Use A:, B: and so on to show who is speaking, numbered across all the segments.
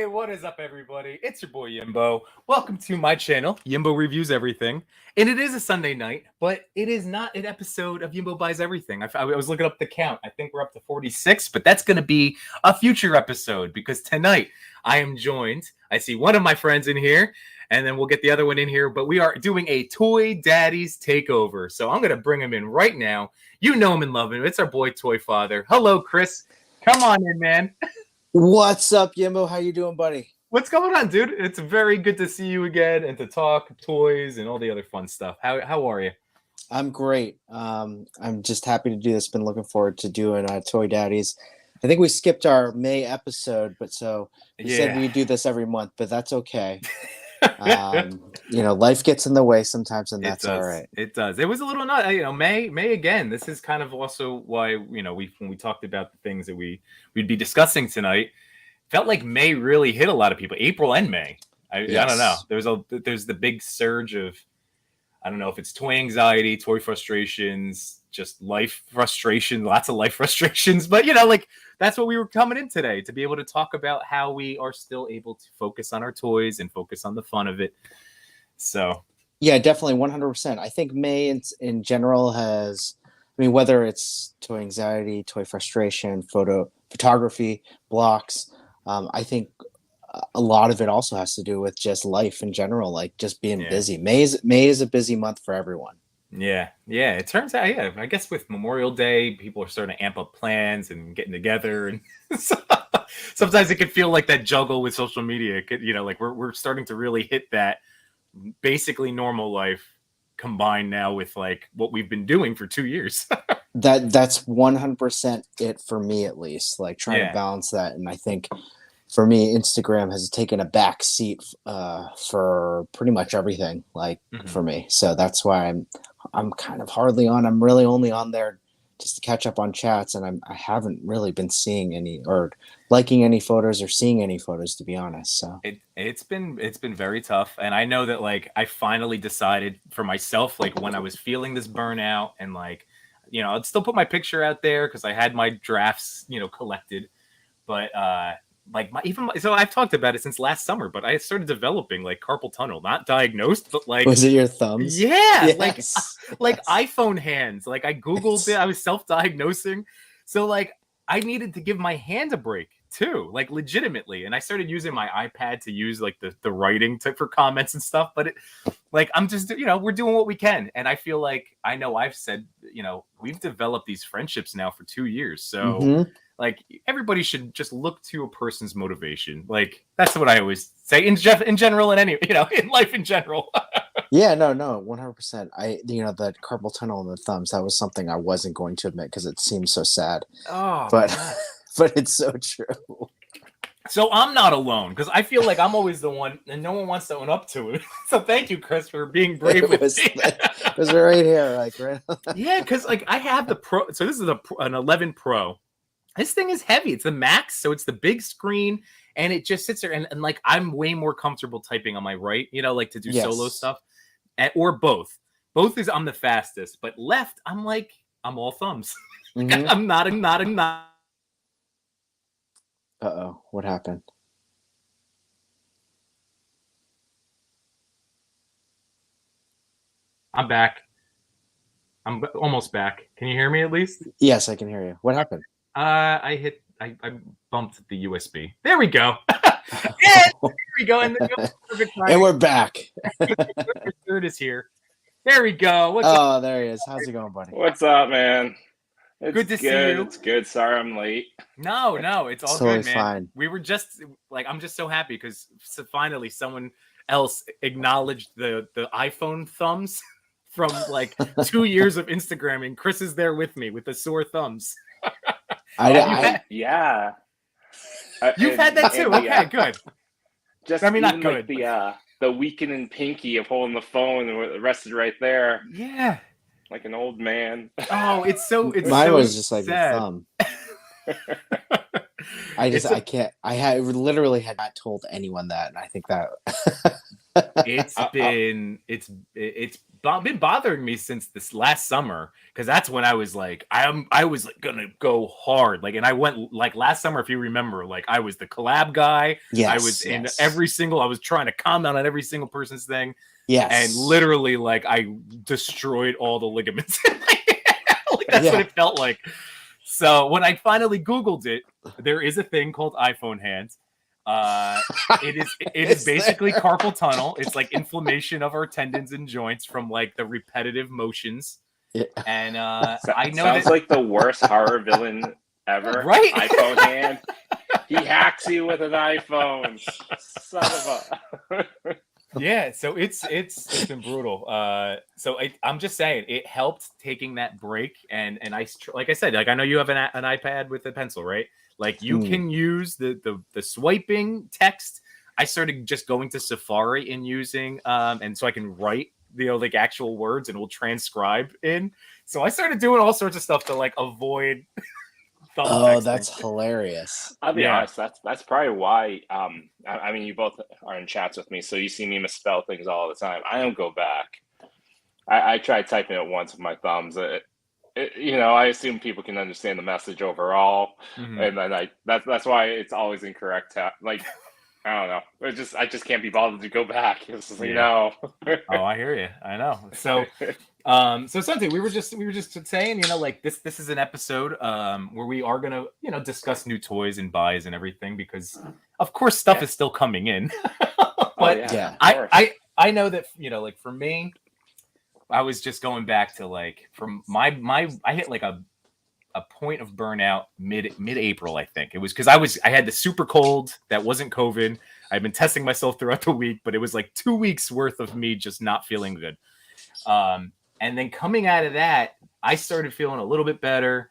A: What is up, everybody? It's your boy Yimbo. Welcome to my channel, Yimbo Reviews Everything. And it is a Sunday night, but it is not an episode of Yimbo Buys Everything. I was looking up the count. I think we're up to 46, but that's going to be a future episode because tonight I am joined. I see one of my friends in here, and then we'll get the other one in here, but we are doing a Toy Daddies Takeover. So I'm going to bring him in right now. You know him and love him. It's our boy Toy Father. Hello, Chris. Come on in, man.
B: What's up, Yimbo? How you doing, buddy?
A: What's going on, dude? It's very good to see you again and to talk toys and all the other fun stuff. How are you?
B: I'm great. I'm just happy to do this. Been looking forward to doing Toy Daddies. I think we skipped our May episode, but we said we'd do this every month, but that's okay. Life gets in the way sometimes, and that's all right.
A: It does. It was a little not, May again. This is kind of also why, when we talked about the things that we'd be discussing tonight, felt like May really hit a lot of people. April and May. I don't know. There's the big surge of, I don't know if it's toy anxiety, toy frustrations, just life frustration, lots of life frustrations. But, that's what we were coming in today, to be able to talk about how we are still able to focus on our toys and focus on the fun of it. So,
B: yeah, definitely 100%. I think May in general has, whether it's toy anxiety, toy frustration, photography, blocks, I think a lot of it also has to do with just life in general, like just being busy. May is a busy month for everyone.
A: Yeah. It turns out, I guess with Memorial Day, people are starting to amp up plans and getting together, and sometimes it can feel like that juggle with social media. Like we're starting to really hit that basically normal life combined now with like what we've been doing for 2 years.
B: That's 100% it for me, at least. Like trying to balance that, and I think for me, Instagram has taken a back seat for pretty much everything, for me. So that's why I'm kind of hardly on. I'm really only on there just to catch up on chats, and I haven't really been seeing any or liking any photos or seeing any photos, to be honest. So
A: it's been very tough, and I know that I finally decided for myself, when I was feeling this burnout, and I'd still put my picture out there because I had my drafts collected, but so I've talked about it since last summer, but I started developing carpal tunnel, not diagnosed, but
B: was it your thumbs?
A: Yeah,
B: yes.
A: Like iPhone hands. I Googled it. I was self-diagnosing, so I needed to give my hand a break too, legitimately. And I started using my iPad to use the writing for comments and stuff. But I'm just we're doing what we can, and I feel I know I've said we've developed these friendships now for 2 years, so. Everybody should just look to a person's motivation. That's what I always say in general, and in life in general.
B: Yeah, no, 100%. The carpal tunnel in the thumbs, that was something I wasn't going to admit because it seems so sad.
A: Oh,
B: but it's so true.
A: So I'm not alone because I feel like I'm always the one, and no one wants to own up to it. So thank you, Chris, for being brave with me.
B: It was right here, right?
A: Yeah, because I have the Pro. So this is an 11 Pro. This thing is heavy. It's the Max, so it's the big screen, and it just sits there. And I'm way more comfortable typing on my right, to do solo stuff, or both. Both is I'm the fastest, but left, I'm all thumbs. Mm-hmm. I'm not.
B: Uh-oh, what happened?
A: I'm back. I'm almost back. Can you hear me at least?
B: Yes, I can hear you. What happened?
A: I bumped the USB. There we go. There we go. And
B: we're back.
A: Third is here. There we go.
B: There he is. How's it going, buddy?
C: What's up, man? It's
A: good to see you.
C: It's good. Sorry I'm late.
A: No, it's all
B: totally
A: good, man. Fine. We were just I'm just so happy because finally someone else acknowledged the iPhone thumbs from 2 years of Instagramming. Chris is there with me with the sore thumbs.
C: Yeah.
A: You've had that too. Okay, good.
C: Just
A: not good.
C: The weakening pinky of holding the phone and the rest is right there.
A: Yeah.
C: Like an old man.
A: Oh,
B: mine was
A: so
B: just like
A: sad.
B: a thumb. I literally had not told anyone that, and I think that
A: It's been bothering me since this last summer, because that's when I was like, I was like gonna go hard, like, and I went like last summer, if you remember, like I was the collab guy.
B: Yes,
A: I was in
B: yes.
A: I was trying to comment on every single person's thing.
B: Yes.
A: And literally, like, I destroyed all the ligaments. Like, that's what it felt like. So when I finally Googled it, there is a thing called iPhone hands. It is basically carpal tunnel. It's like inflammation of our tendons and joints from like the repetitive motions. Yeah. And I know
C: sounds like the worst horror villain ever.
A: Right?
C: iPhone hand. He hacks you with an iPhone. Son of a.
A: Yeah, so it's been brutal. So I'm just saying, it helped taking that break, and I, like I said, like I know you have an iPad with a pencil, right? Like you can use the swiping text. I started just going to Safari and using and so I can write, like actual words, and we'll transcribe in. So I started doing all sorts of stuff to like avoid.
B: Oh, that's hilarious.
C: I'll be honest, that's probably why. I mean, you both are in chats with me, so you see me misspell things all the time. I don't go back. I tried typing it once with my thumbs. I assume people can understand the message overall, and then that's why it's always incorrect. Like, I don't know. I just can't be bothered to go back. It's just like, no.
A: Oh, I hear you. I know. So, so Santi, we were just saying, like this is an episode where we are gonna, discuss new toys and buys and everything, because of course stuff is still coming in. But I know that, like for me, I was just going back to like from my I hit like a point of burnout mid-April, I think. It was because I had the super cold that wasn't COVID. I've been testing myself throughout the week, but it was like 2 weeks worth of me just not feeling good. And then coming out of that, I started feeling a little bit better.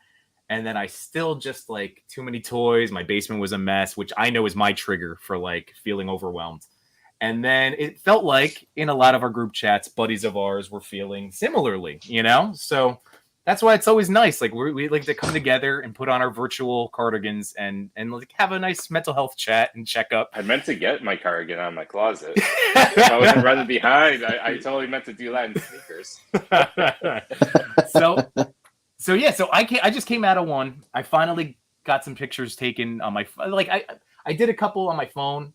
A: And then I still just like too many toys. My basement was a mess, which I know is my trigger for like feeling overwhelmed. And then it felt like in a lot of our group chats, buddies of ours were feeling similarly, So that's why it's always nice. Like we like to come together and put on our virtual cardigans and like have a nice mental health chat and check up.
C: I meant to get my cardigan out of my closet. If I wasn't running behind, I totally meant to do that in sneakers.
A: So yeah, so I just came out of one. I finally got some pictures taken on my I did a couple on my phone,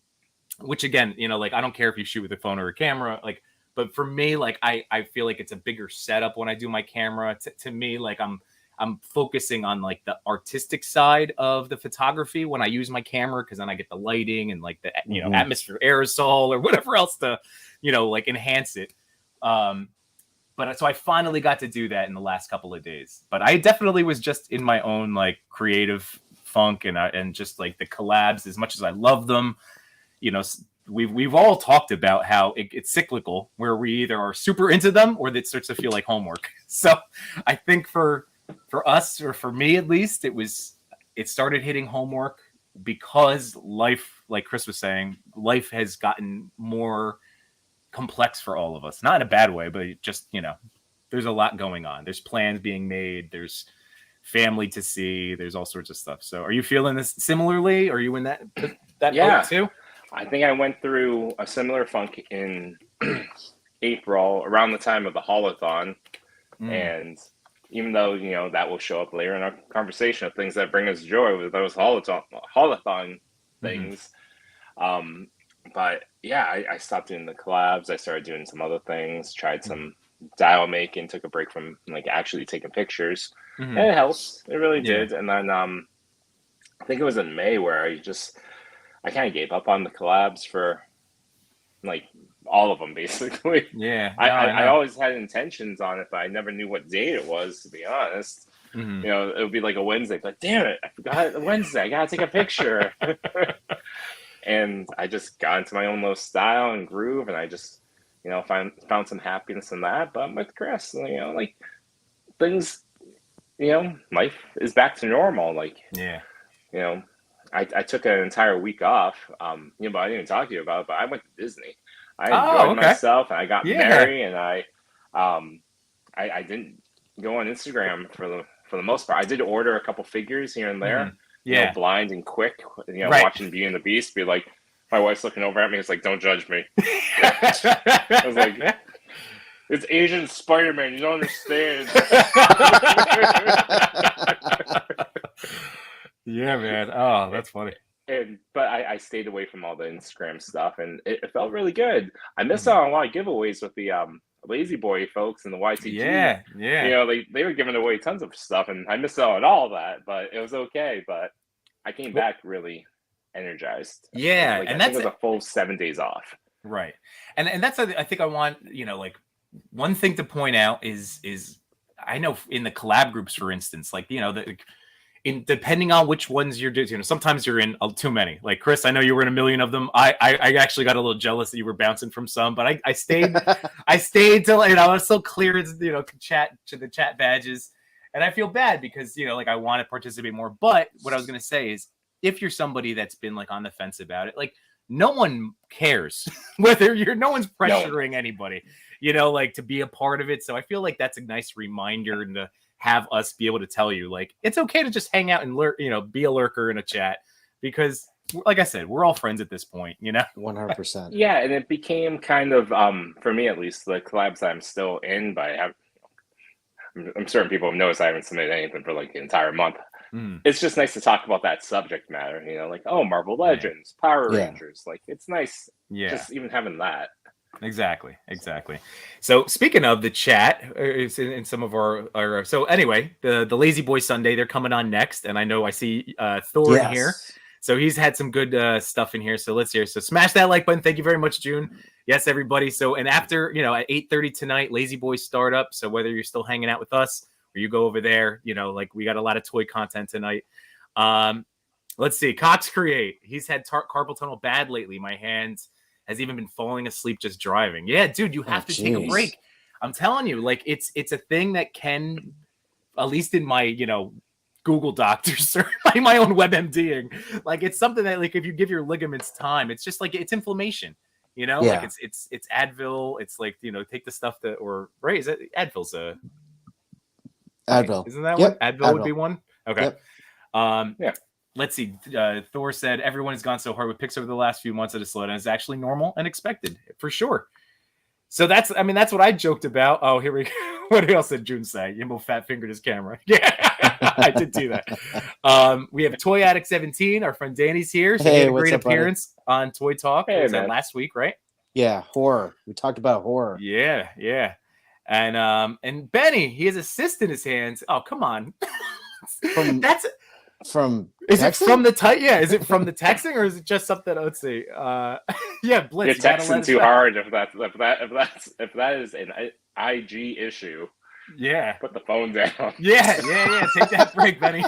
A: which again, like I don't care if you shoot with a phone or a camera, like. But for me, like I feel like it's a bigger setup when I do my camera. To me, like I'm focusing on like the artistic side of the photography when I use my camera, because then I get the lighting and like the atmosphere aerosol or whatever else to like enhance it. But so I finally got to do that in the last couple of days. But I definitely was just in my own like creative funk and just like the collabs, as much as I love them, We've all talked about how it's cyclical, where we either are super into them or that starts to feel like homework. So I think for us, or for me at least, it started hitting homework because life, like Chris was saying, life has gotten more complex for all of us. Not in a bad way, but just, there's a lot going on. There's plans being made. There's family to see. There's all sorts of stuff. So are you feeling this similarly? Are you in that boat too?
C: I think I went through a similar funk in April, around the time of the holothon. And even though, that will show up later in our conversation of things that bring us joy with those holothon things. But yeah, I stopped doing the collabs. I started doing some other things, tried some dial making, took a break from like actually taking pictures. And it helps. It really did. And then I think it was in May where I kind of gave up on the collabs for like all of them, basically.
A: Yeah.
C: I always had intentions on it, but I never knew what date it was, to be honest. It would be like a Wednesday, but damn it, I forgot Wednesday. I got to take a picture. And I just got into my own little style and groove, and I just, found some happiness in that. But with Chris, like things, life is back to normal. Like, I took an entire week off. I didn't even talk to you about it, but I went to Disney. I enjoyed myself, and I got married, and I didn't go on Instagram for the most part. I did order a couple figures here and there. Blind and quick. Watching Beauty and the Beast, be like, My wife's looking over at me. It's like, don't judge me. I was like, it's Asian Spider-Man. You don't understand.
A: Yeah, man. Oh, that's funny.
C: But I stayed away from all the Instagram stuff, and it felt really good. I missed out on a lot of giveaways with the Lazy Boy folks and the YTG.
A: Yeah.
C: You know, they were giving away tons of stuff, and I missed out on all that, but it was okay. But I came back really energized.
A: Yeah,
C: like,
A: and
C: I
A: that's
C: think it was a full 7 days off.
A: Right, and that's I think I want, you know, like one thing to point out is I know in the collab groups, for instance, like, you know, in depending on which ones you're doing, you know, sometimes you're in too many. Like Chris, I know you were in a million of them. I actually got a little jealous that you were bouncing from some, but I stayed I stayed till, you know, I was so clear as, you know, the chat badges, and I feel bad because, you know, like I want to participate more. But what I was gonna say is, if you're somebody that's been like on the fence about it, like no one cares whether no one's pressuring anybody, you know, like to be a part of it. So I feel like that's a nice reminder to have us be able to tell you, like, it's okay to just hang out and you know, be a lurker in a chat, because like I said, we're all friends at this point, you know.
B: 100%.
C: Yeah, and it became kind of for me at least, the collabs I'm still in, but I'm certain people have noticed I haven't submitted anything for like the entire month. It's just nice to talk about that subject matter, you know, like, oh, Marvel Legends, Power Rangers, like it's nice, just even having that.
A: Exactly. So speaking of the chat, in some of our so anyway, the Lazy Boy Sunday, they're coming on next, and I know I see Thor in here, so he's had some good stuff in here. So let's hear. So smash that like button. Thank you very much, June. Yes, everybody. So, and after, you know, at 8:30 tonight, Lazy Boys start up. So whether you're still hanging out with us or you go over there, you know, like we got a lot of toy content tonight. Let's see. Cox Create. He's had carpal tunnel bad lately. My hands has even been falling asleep just driving. Yeah, dude, you have to take a break. I'm telling you, like it's a thing that can, at least in my, you know, Google doctors or my own WebMDing, like it's something that, like, if you give your ligaments time, it's just like it's inflammation. You know, like it's Advil. It's like, you know, take the stuff that, or right, is that Advil's
B: Advil?
A: Isn't that one? Advil would be one. Okay.
B: Yep.
A: Let's see. Thor said, everyone has gone so hard with picks over the last few months at a slowdown. It's actually normal and expected, for sure. So that's what I joked about. Oh, here we go. What else did June say? Yimbo fat fingered his camera. Yeah, I did see that. We have Toy Addict 17. Our friend Danny's here. So he had a great appearance on Toy Talk. Was that last week, right?
B: Yeah, horror. We talked about horror.
A: Yeah. And Benny, he has a cyst in his hands. Oh, come on. Is it from the Is it from the texting, or is it just something? Let's see. Yeah, Blitz.
C: You're texting too hard. If that is an IG issue.
A: Yeah.
C: Put the phone down.
A: Yeah. Take that break, Benny.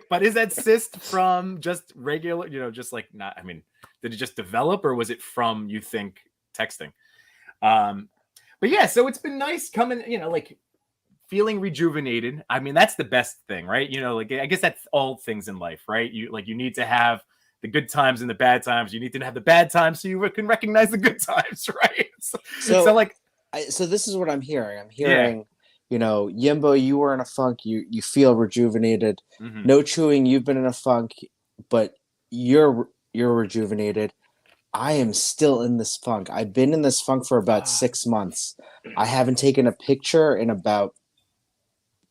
A: But is that cyst from just regular? You know, just like not. I mean, did it just develop, or was it from, you think, texting? But yeah, so it's been nice coming. You know, like, feeling rejuvenated. I mean, that's the best thing, right? You know, like, I guess that's all things in life, right? You need to have the good times and the bad times. You need to have the bad times so you can recognize the good times, right?
B: So this is what I'm hearing. I'm hearing, you know, Yimbo, you were in a funk. You feel rejuvenated.
A: Mm-hmm.
B: No Chewing, you've been in a funk, but you're rejuvenated. I am still in this funk. I've been in this funk for about 6 months. I haven't taken a picture in about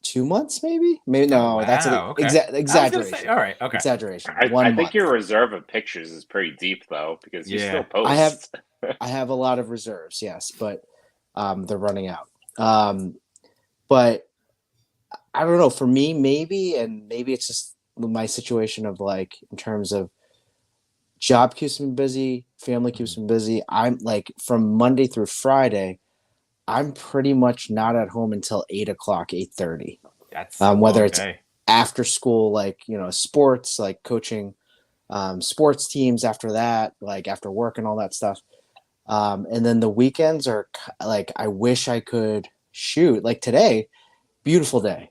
B: 2 months, maybe no. Wow. That's an exaggeration.
A: All right, okay.
B: Exaggeration.
C: I think your reserve of pictures is pretty deep, though, because you still post.
B: I have a lot of reserves, yes, but they're running out. But I don't know. For me, maybe it's just my situation of, like, in terms of job keeps me busy, family keeps me busy. I'm like, from Monday through Friday, I'm pretty much not at home until 8:00, 8:30.
A: That's
B: whether it's after school, like, you know, sports, like coaching sports teams after that, like after work and all that stuff. And then the weekends are like, I wish I could shoot. Like today, beautiful day.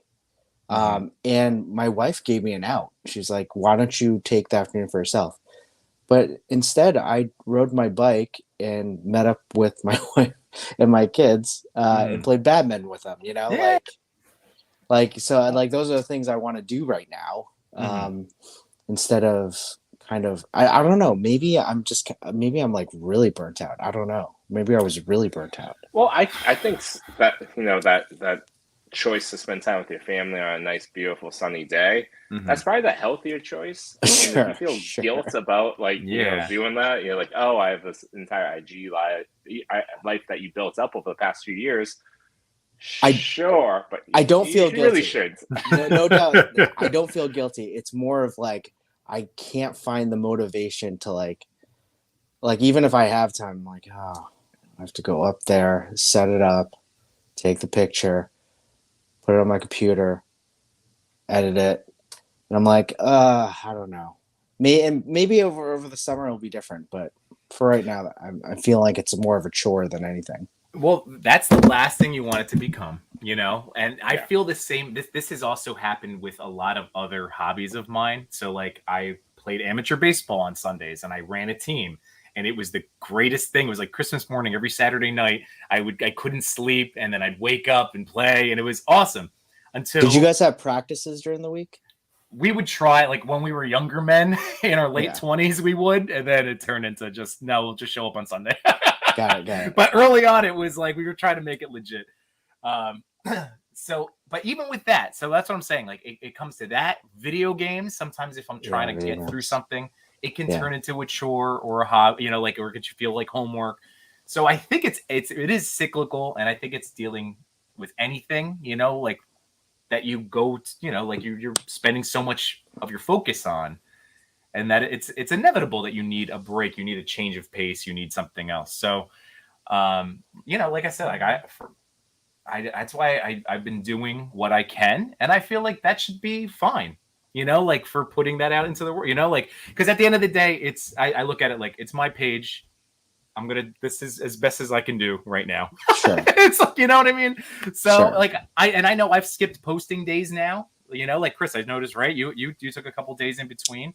B: And my wife gave me an out. She's like, why don't you take the afternoon for yourself? But instead, I rode my bike and met up with my wife and my kids and played badminton with them, you know, so those are the things I want to do right now. Instead of kind of I don't know. Maybe I'm like really burnt out. I don't know. Maybe I was really burnt out.
C: Well, I think that that choice to spend time with your family on a nice, beautiful, sunny day,
A: Mhm.
C: that's probably the healthier choice. And if you feel guilt about doing that, you're like, oh, I have this entire IG life that you built up over the past few years. Sure, but
B: I don't feel
C: you really
B: guilty.
C: should.
B: No doubt. I don't feel guilty. It's more of like I can't find the motivation to like even if I have time, I'm like, oh, I have to go up there, set it up, take the picture, put it on my computer, edit it. And I'm like, I don't know. Maybe over the summer it'll be different, but for right now, I feel like it's more of a chore than anything.
A: Well, that's the last thing you want it to become, And I feel the same. This has also happened with a lot of other hobbies of mine. So, like, I played amateur baseball on Sundays, and I ran a team, and it was the greatest thing. It was like Christmas morning every Saturday night. I couldn't sleep, and then I'd wake up and play, and it was awesome.
B: Did you guys have practices during the week?
A: We would try, like, when we were younger men in our late 20s, we would, and then it turned into we'll just show up on Sunday.
B: Got it.
A: But early on, it was like we were trying to make it legit. But even with that, so that's what I'm saying. Like, it comes to that. Video games, sometimes if I'm trying to get through something, it can turn into a chore or a hobby, or it could feel like homework. So I think it is cyclical, and I think it's dealing with anything, like that you go, like you're spending so much of your focus on. And that it's inevitable that you need a break, you need a change of pace, you need something else. So, like I said, like that's why I've been doing what I can, and I feel like that should be fine. Like for putting that out into the world. Like because at the end of the day, I look at it like it's my page. This is as best as I can do right now.
B: Sure.
A: It's like, you know what I mean? So
B: Sure.
A: like I know I've skipped posting days now. Like Chris, I've noticed, right? You took a couple days in between.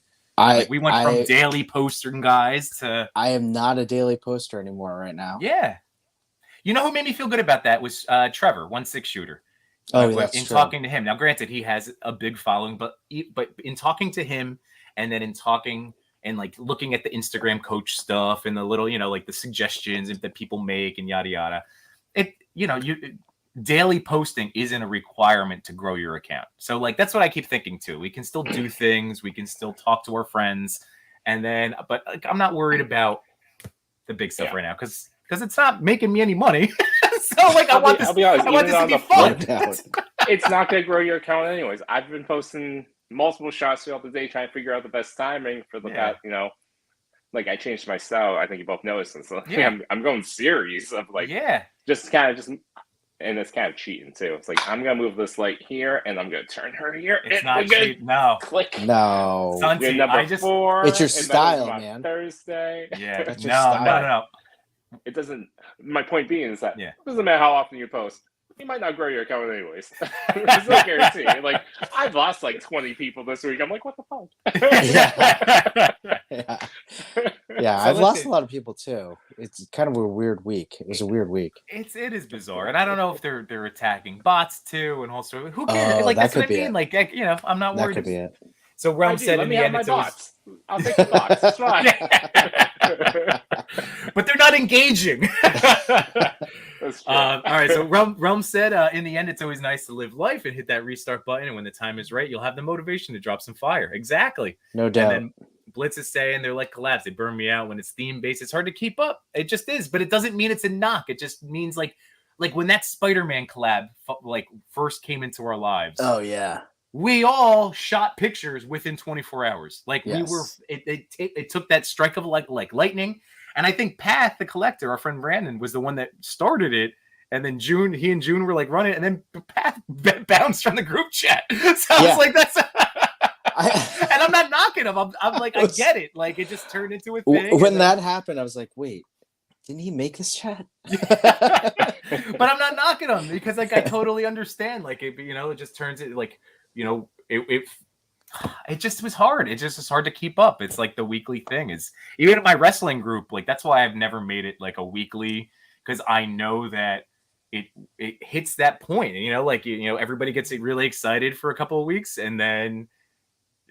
A: We went from daily posting guys to.
B: I am not a daily poster anymore right now.
A: Yeah, who made me feel good about that was Trevor, 1-6 shooter.
B: Oh, that's true.
A: Talking to him now, granted he has a big following, but in talking to him, and then in talking and like looking at the Instagram coach stuff and the little like the suggestions that people make and yada yada, daily posting isn't a requirement to grow your account. So like that's what I keep thinking too. We can still do things, we can still talk to our friends, but like, I'm not worried about the big stuff right now because it's not making me any money. So like I want this to be fun.
C: It's not going to grow your account anyways. I've been posting multiple shots throughout the day trying to figure out the best timing for the past, like I changed my style. I think you both noticed. And so I'm going series of like and it's kind of cheating too. It's like I'm gonna move this light here, and I'm gonna turn her here.
A: It's not cheating. No,
C: click.
B: No,
C: you're number 4.
B: It's your style, man.
C: Thursday.
A: Yeah,
B: that's your style.
A: No.
C: It doesn't. My point being is that it doesn't matter how often you post. You might not grow your account anyways. There's no guarantee. Like I've lost like 20 people this week. I'm like, what the fuck?
B: Yeah. I've lost a lot of people too. It's kind of a weird week. It was a weird week.
A: It is bizarre, and I don't know if they're attacking bots too, and also who cares? Like
B: that's
A: what I mean.
B: It.
A: Like I'm not worried.
B: That could be it.
A: So Realm said in the end, it's
C: bots. I'll take the bots. It's fine.
A: But they're not engaging. All right, so Realm said in the end, it's always nice to live life and hit that restart button, and when the time is right, you'll have the motivation to drop some fire. Exactly.
B: No doubt.
A: And then Blitz is saying they're like collabs. They burn me out when it's theme based. It's hard to keep up. It just is, but it doesn't mean it's a knock. It just means like when that Spider-Man collab like first came into our lives.
B: Oh yeah.
A: We all shot pictures within 24 hours. Like we were, it took that strike of like lightning. And I think Path, the collector, our friend Brandon, was the one that started it. And then he and June were like running, and then Path bounced from the group chat. So I was like, that's. And I'm not knocking him. I'm like, I get it. Like it just turned into a thing.
B: When that happened, I was like, wait, didn't he make this chat?
A: But I'm not knocking him because like I totally understand. Like it just turns it like. It just was hard. It just was hard to keep up. It's like the weekly thing is even in my wrestling group. Like that's why I've never made it like a weekly because I know that it hits that point. And, everybody gets really excited for a couple of weeks and then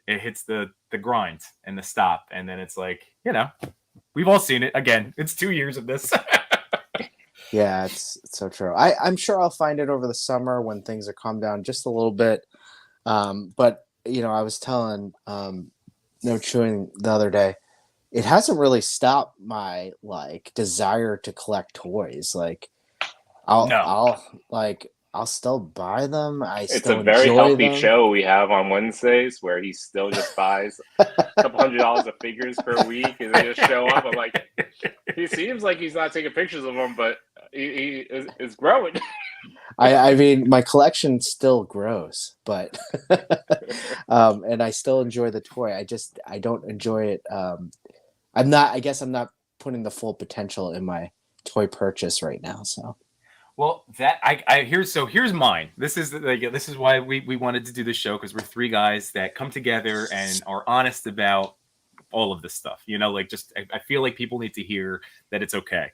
A: it hits the the grind and the stop. And then it's like, you know, we've all seen it. Again, it's 2 years of this.
B: Yeah, it's so true. I'm sure I'll find it over the summer when things are calmed down just a little bit. But you know, I was telling No Chewing the other day, it hasn't really stopped my like desire to collect toys. Like I'll still buy them.
C: It's
B: still
C: a very
B: enjoy
C: healthy
B: them.
C: show we have on Wednesdays where he still just buys a couple $100 of figures per week and they just show up. I'm like, he seems like he's not taking pictures of them, but he is growing.
B: I mean, my collection still grows, but and I still enjoy the toy. I don't enjoy it. I guess I'm not putting the full potential in my toy purchase right now. So,
A: well, that here's mine. This is why we wanted to do this show, because we're three guys that come together and are honest about all of this stuff. You know, like just I feel like people need to hear that it's okay.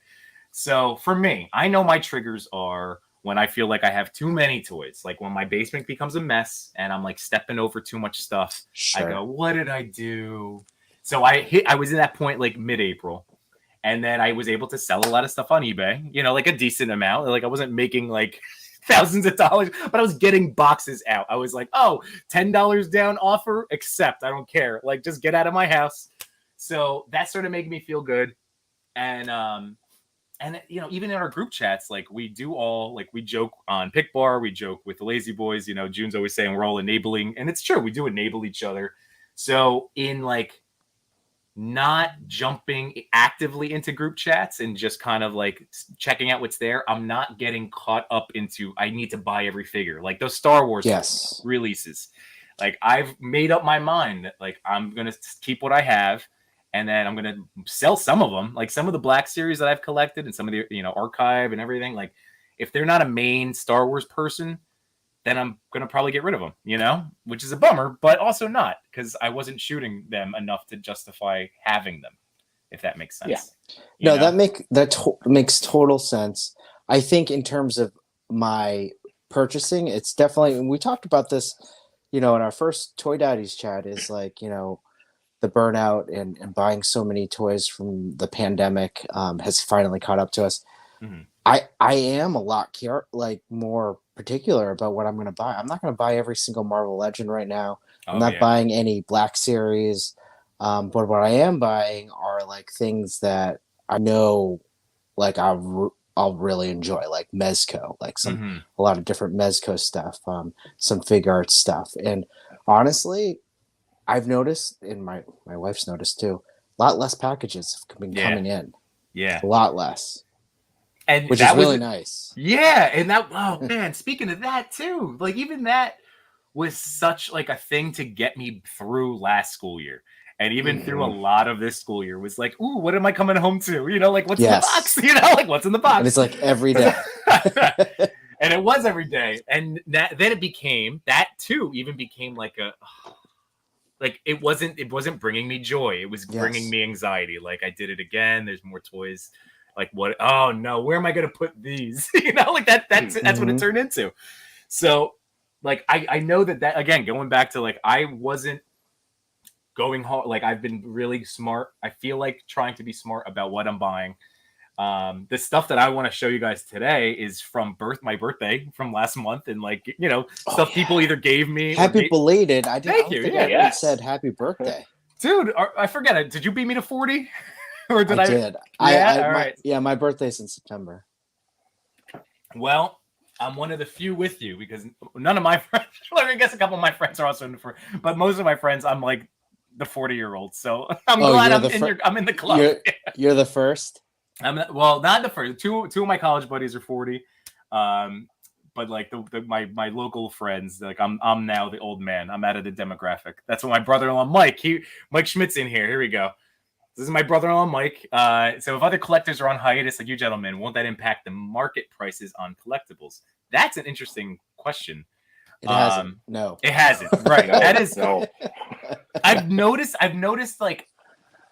A: So for me, I know my triggers are when I feel like I have too many toys, like when my basement becomes a mess and I'm like stepping over too much stuff.
B: sure.
A: I go, what did I do? So I was in that point like mid-April, and then I was able to sell a lot of stuff on eBay, you know, like a decent amount. Like I wasn't making like thousands of dollars, but I was getting boxes out. I was like, oh, $10 down offer, accept. I don't care. Like just get out of my house. So that started making me feel good. And you know, even in our group chats, like we joke on Pick Bar, we joke with the Lazy Boys. You know, June's always saying we're all enabling, and it's true, we do enable each other. So in like not jumping actively into group chats and just kind of like checking out what's there, I'm not getting caught up into I need to buy every figure, like those Star Wars releases. Like I've made up my mind that like I'm gonna keep what I have. And then I'm going to sell some of them, like some of the Black Series that I've collected and some of the, you know, archive and everything. Like if they're not a main Star Wars person, then I'm going to probably get rid of them, you know, which is a bummer, but also not, because I wasn't shooting them enough to justify having them, if that makes sense.
B: Yeah. No, that makes total sense. I think in terms of my purchasing, it's definitely, and we talked about this, you know, in our first Toy Daddies chat, is like, you know, the burnout and buying so many toys from the pandemic has finally caught up to us.
A: Mm-hmm.
B: I am a lot more particular about what I'm going to buy. I'm not going to buy every single Marvel Legend right now. I'm not buying any Black Series. But what I am buying are like things that I know, like I'll really enjoy, like Mezco, like a lot of different Mezco stuff, some fig art stuff. And honestly, I've noticed, and my wife's noticed too, a lot less packages have been coming in.
A: Yeah.
B: A lot less.
A: And
B: which is really nice.
A: Yeah. And that, oh man, speaking of that too, like even that was such like a thing to get me through last school year. And even through a lot of this school year was like, ooh, what am I coming home to? You know, like what's in the box? You know, like what's in the box?
B: And it's like every day.
A: And it was every day. And then it became, that too even became like like it wasn't bringing me joy. It was bringing me anxiety. Like I did it again. There's more toys. Like what? Oh no, where am I going to put these? You know, like that's what it turned into. So like, I know that again, going back to like, I wasn't going hard. Like I've been really smart. I feel like trying to be smart about what I'm buying. The stuff that I want to show you guys today is from my birthday from last month, and like, you know, stuff people either gave me.
B: Happy belated. I
A: Thank you.
B: I said happy birthday,
A: dude. I forget it. Did you beat me to 40? Or did I?
B: Did.
A: Yeah. All right.
B: Yeah, my birthday's in September.
A: Well, I'm one of the few with you because none of my friends. I guess a couple of my friends are also in the but most of my friends, I'm like the 40-year-old. So I'm glad I'm in the club.
B: You're the first.
A: Well, not the first. Two of my college buddies are 40, but like my local friends, like I'm now the old man. I'm out of the demographic. That's what my brother-in-law Mike Schmidt's in here. Here we go. This is my brother-in-law Mike. So if other collectors are on hiatus, like you gentlemen, won't that impact the market prices on collectibles? That's an interesting question.
B: It hasn't. No,
A: it hasn't. Right.
C: No,
A: that is.
C: No.
A: I've noticed like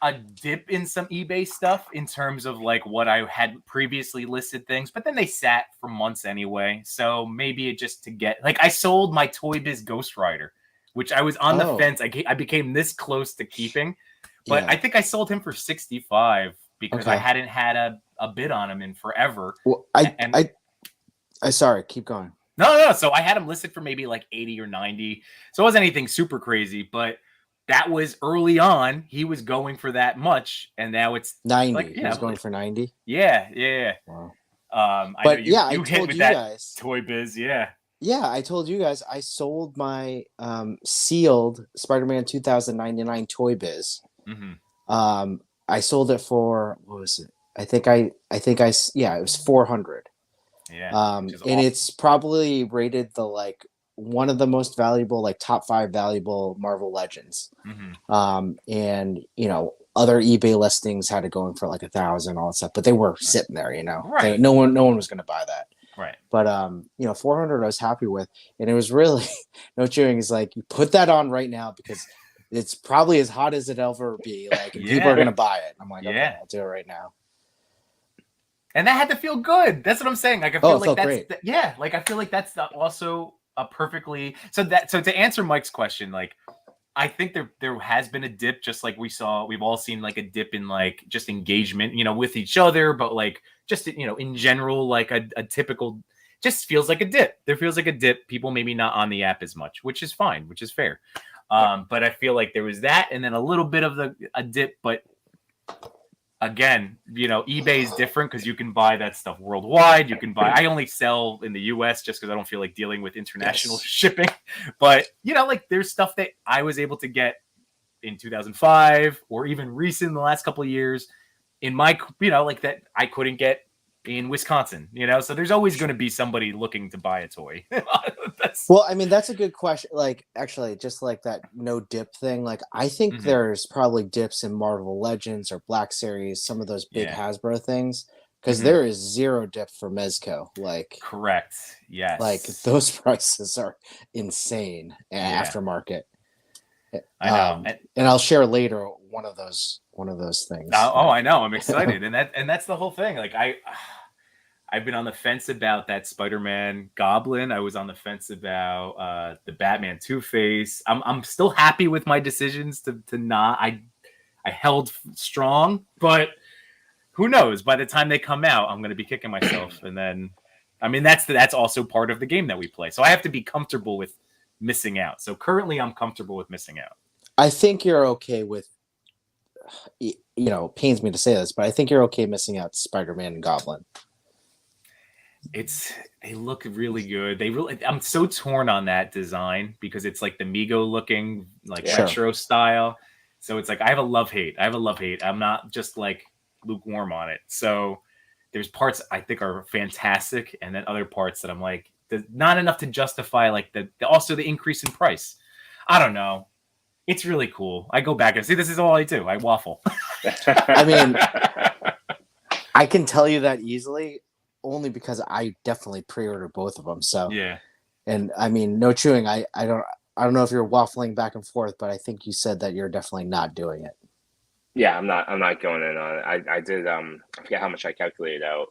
A: a dip in some eBay stuff in terms of like what I had previously listed things, but then they sat for months anyway. So maybe it just to get like I sold my Toy Biz Ghost Rider which I was on the
B: Oh.
A: fence. I became this close to keeping, but
B: Yeah.
A: I think I sold him for 65 because I
B: Okay.
A: hadn't had a bid on him in forever.
B: Well, I sorry, keep going.
A: No. So I had him listed for maybe like 80 or 90. So it wasn't anything super crazy, but that was early on. He was going for that much, and now it's
B: 90.
A: like,
B: He was going for 90.
A: Yeah.
B: Wow.
A: I
B: But
A: know
B: yeah, I
A: you hit
B: told
A: with
B: you
A: that
B: guys.
A: Toy Biz, yeah.
B: Yeah, I told you guys I sold my sealed Spider-Man 2099 Toy Biz.
A: Mm-hmm.
B: I sold it for, what was it? Yeah, it was 400.
A: Yeah.
B: And it's probably rated the like one of the most valuable, like top 5 valuable Marvel Legends.
A: Mm-hmm.
B: And you know, other eBay listings had it going for like 1,000, all that stuff, but they were sitting there, you know.
A: Right.
B: No one was going to buy that.
A: Right.
B: But 400 I was happy with, and it was really no chewing. Is like, you put that on right now because it's probably as hot as it ever be. Like, and people are gonna buy it. I'm like, okay, I'll do it right now.
A: And that had to feel good. That's what I'm saying. Like, I feel like that's like I feel like that's also a perfectly so to answer Mike's question, like, I think there has been a dip, just like we've all seen like a dip in like just engagement, you know, with each other, but like just, you know, in general, like a typical, just feels like a dip. There feels like a dip. People maybe not on the app as much, which is fine, which is fair. But I feel like there was that, and then a little bit of a dip, but again, you know, eBay is different because you can buy that stuff worldwide. You can buy. I only sell in the U.S. just because I don't feel like dealing with international shipping. But you know, like there's stuff that I was able to get in 2005 or even recent in the last couple of years in my, you know, like that I couldn't get in Wisconsin. You know, so there's always going to be somebody looking to buy a toy.
B: Well, I mean, that's a good question. Like, actually, just like that no dip thing. Like, I think there's probably dips in Marvel Legends or Black Series, some of those big Hasbro things, because there is zero dip for Mezco. Like,
A: correct, yes.
B: Like, those prices are insane aftermarket.
A: I know,
B: and I'll share later one of those things.
A: I know. I'm excited, and that's the whole thing. Like I've been on the fence about that Spider-Man Goblin. I was on the fence about the Batman Two-Face. I'm still happy with my decisions to not. I held strong, but who knows? By the time they come out, I'm going to be kicking myself, and then, I mean, that's also part of the game that we play. So I have to be comfortable with missing out. So currently, I'm comfortable with missing out.
B: I think you're okay with. You know, it pains me to say this, but I think you're okay missing out Spider-Man and Goblin.
A: They look really good. I'm so torn on that design because it's like the Mego looking, like retro style. So it's like I have a love-hate. I'm not just like lukewarm on it. So there's parts I think are fantastic, and then other parts that I'm like, not enough to justify like also the increase in price. I don't know. It's really cool. I go back and see, this is all I do. I waffle.
B: I mean, I can tell you that easily. Only because I definitely pre-ordered both of them. So and I mean, no chewing. I don't know if you're waffling back and forth, but I think you said that you're definitely not doing it.
C: Yeah, I'm not going in on it. I did I forget how much I calculated out,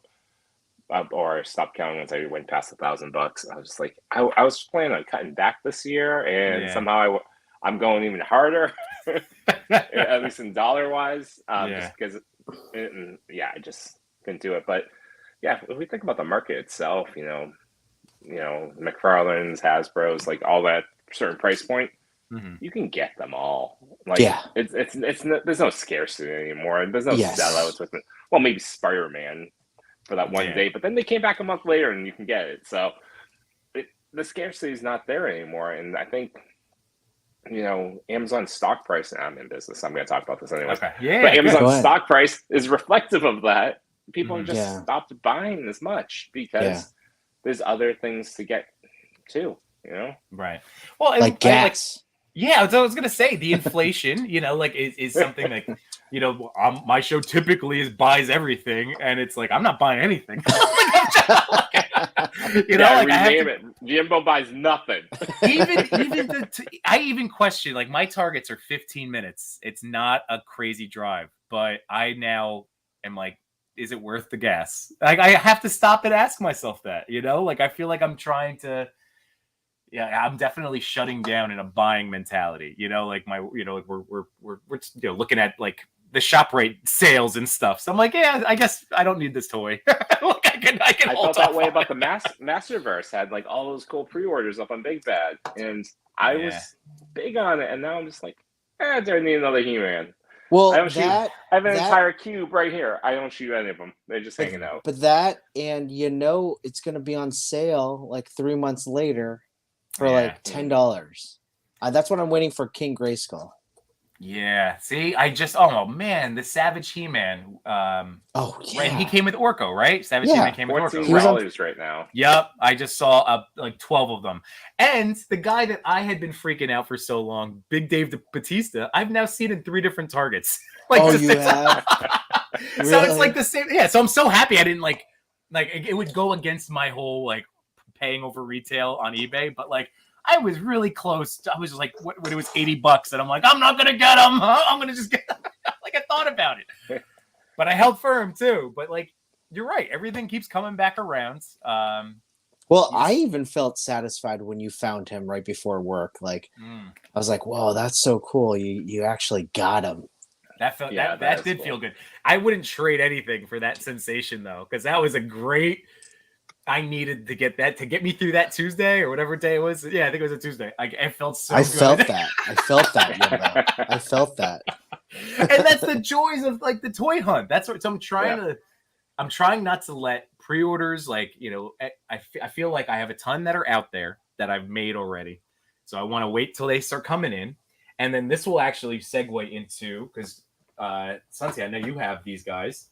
C: or I stopped counting once I went past $1,000. I was just like, I was planning on cutting back this year, and somehow I'm going even harder, at least in dollar wise, just because I just couldn't do it. But yeah, if we think about the market itself, you know, McFarlane's, Hasbro's, like all that certain price point, you can get them all. Like, it's there's no scarcity anymore. There's no sellouts with it. Well, maybe Spider-Man for that one day, but then they came back a month later and you can get it. So the scarcity is not there anymore. And I think, you know, Amazon's stock price, and I'm in business, I'm going to talk about this anyway. Okay. Yeah, but Amazon's stock price is reflective of that. People have just stopped buying as much because there's other things to get too, you know?
A: Right. Well,
B: like gas.
A: I was going to say the inflation, you know, like is something like, you know, my show typically buys everything, and it's like, I'm not buying anything.
C: You know, like rename it. Yimbo buys nothing.
A: I even question, like, my targets are 15 minutes. It's not a crazy drive, but I now am like, is it worth the gas? Like, I have to stop and ask myself that, you know, like, I feel like I'm trying to, yeah, I'm definitely shutting down in a buying mentality. Like like we're looking at like the ShopRite sales and stuff. So I'm like, yeah, I guess I don't need this toy. Look, I can
C: I
A: hold
C: felt that
A: off
C: way
A: on
C: about
A: it.
C: the Masterverse. Had like all those cool pre-orders up on Big Bad, and I
A: Yeah.
C: was big on it. And now I'm just like, I don't need another He-Man. I
B: Well,
C: don't shoot.
B: that
C: I have an
B: that
C: entire cube right here. I don't shoot any of them. They're just
B: but
C: hanging out.
B: but that and it's going to be on sale like 3 months later for
A: Yeah.
B: like $10. That's what I'm waiting for, King Grayskull.
A: Yeah. See, oh man, the Savage He-Man.
B: Oh yeah,
A: Right. He came with Orko, right? Savage
B: Yeah.
A: He-Man came with Orko.
C: $14 right now.
A: Yep, I just saw like 12 of them. And the guy that I had been freaking out for so long, Big Dave Batista, I've now seen in 3 different Targets. Like,
B: oh, you have?
A: So
B: Really?
A: it's like the same. Yeah, so I'm so happy I didn't like it would go against my whole like paying over retail on eBay, but like I was really close. I was just like, what it was $80, and I'm like, I'm not gonna get them. Huh? I'm gonna just get them. Like I thought about it, but I held firm too. But like, you're right. Everything keeps coming back around.
B: Well, I even felt satisfied when you found him right before work. Like, I was like, "Whoa, that's so cool! You actually got him."
A: That felt
C: Yeah,
A: that did
C: cool.
A: feel good. I wouldn't trade anything for that sensation though, because that was a great. I needed to get that to get me through that Tuesday or whatever day it was. Yeah, I think it was a Tuesday. I felt so.
B: I
A: good.
B: felt that. I felt that. Yimbo. I felt that.
A: And that's the joys of like the toy hunt. That's what. So I'm trying to. I'm trying not to let pre-orders like I feel like I have a ton that are out there that I've made already. So I want to wait till they start coming in, and then this will actually segue into because Santi, I know you have these guys,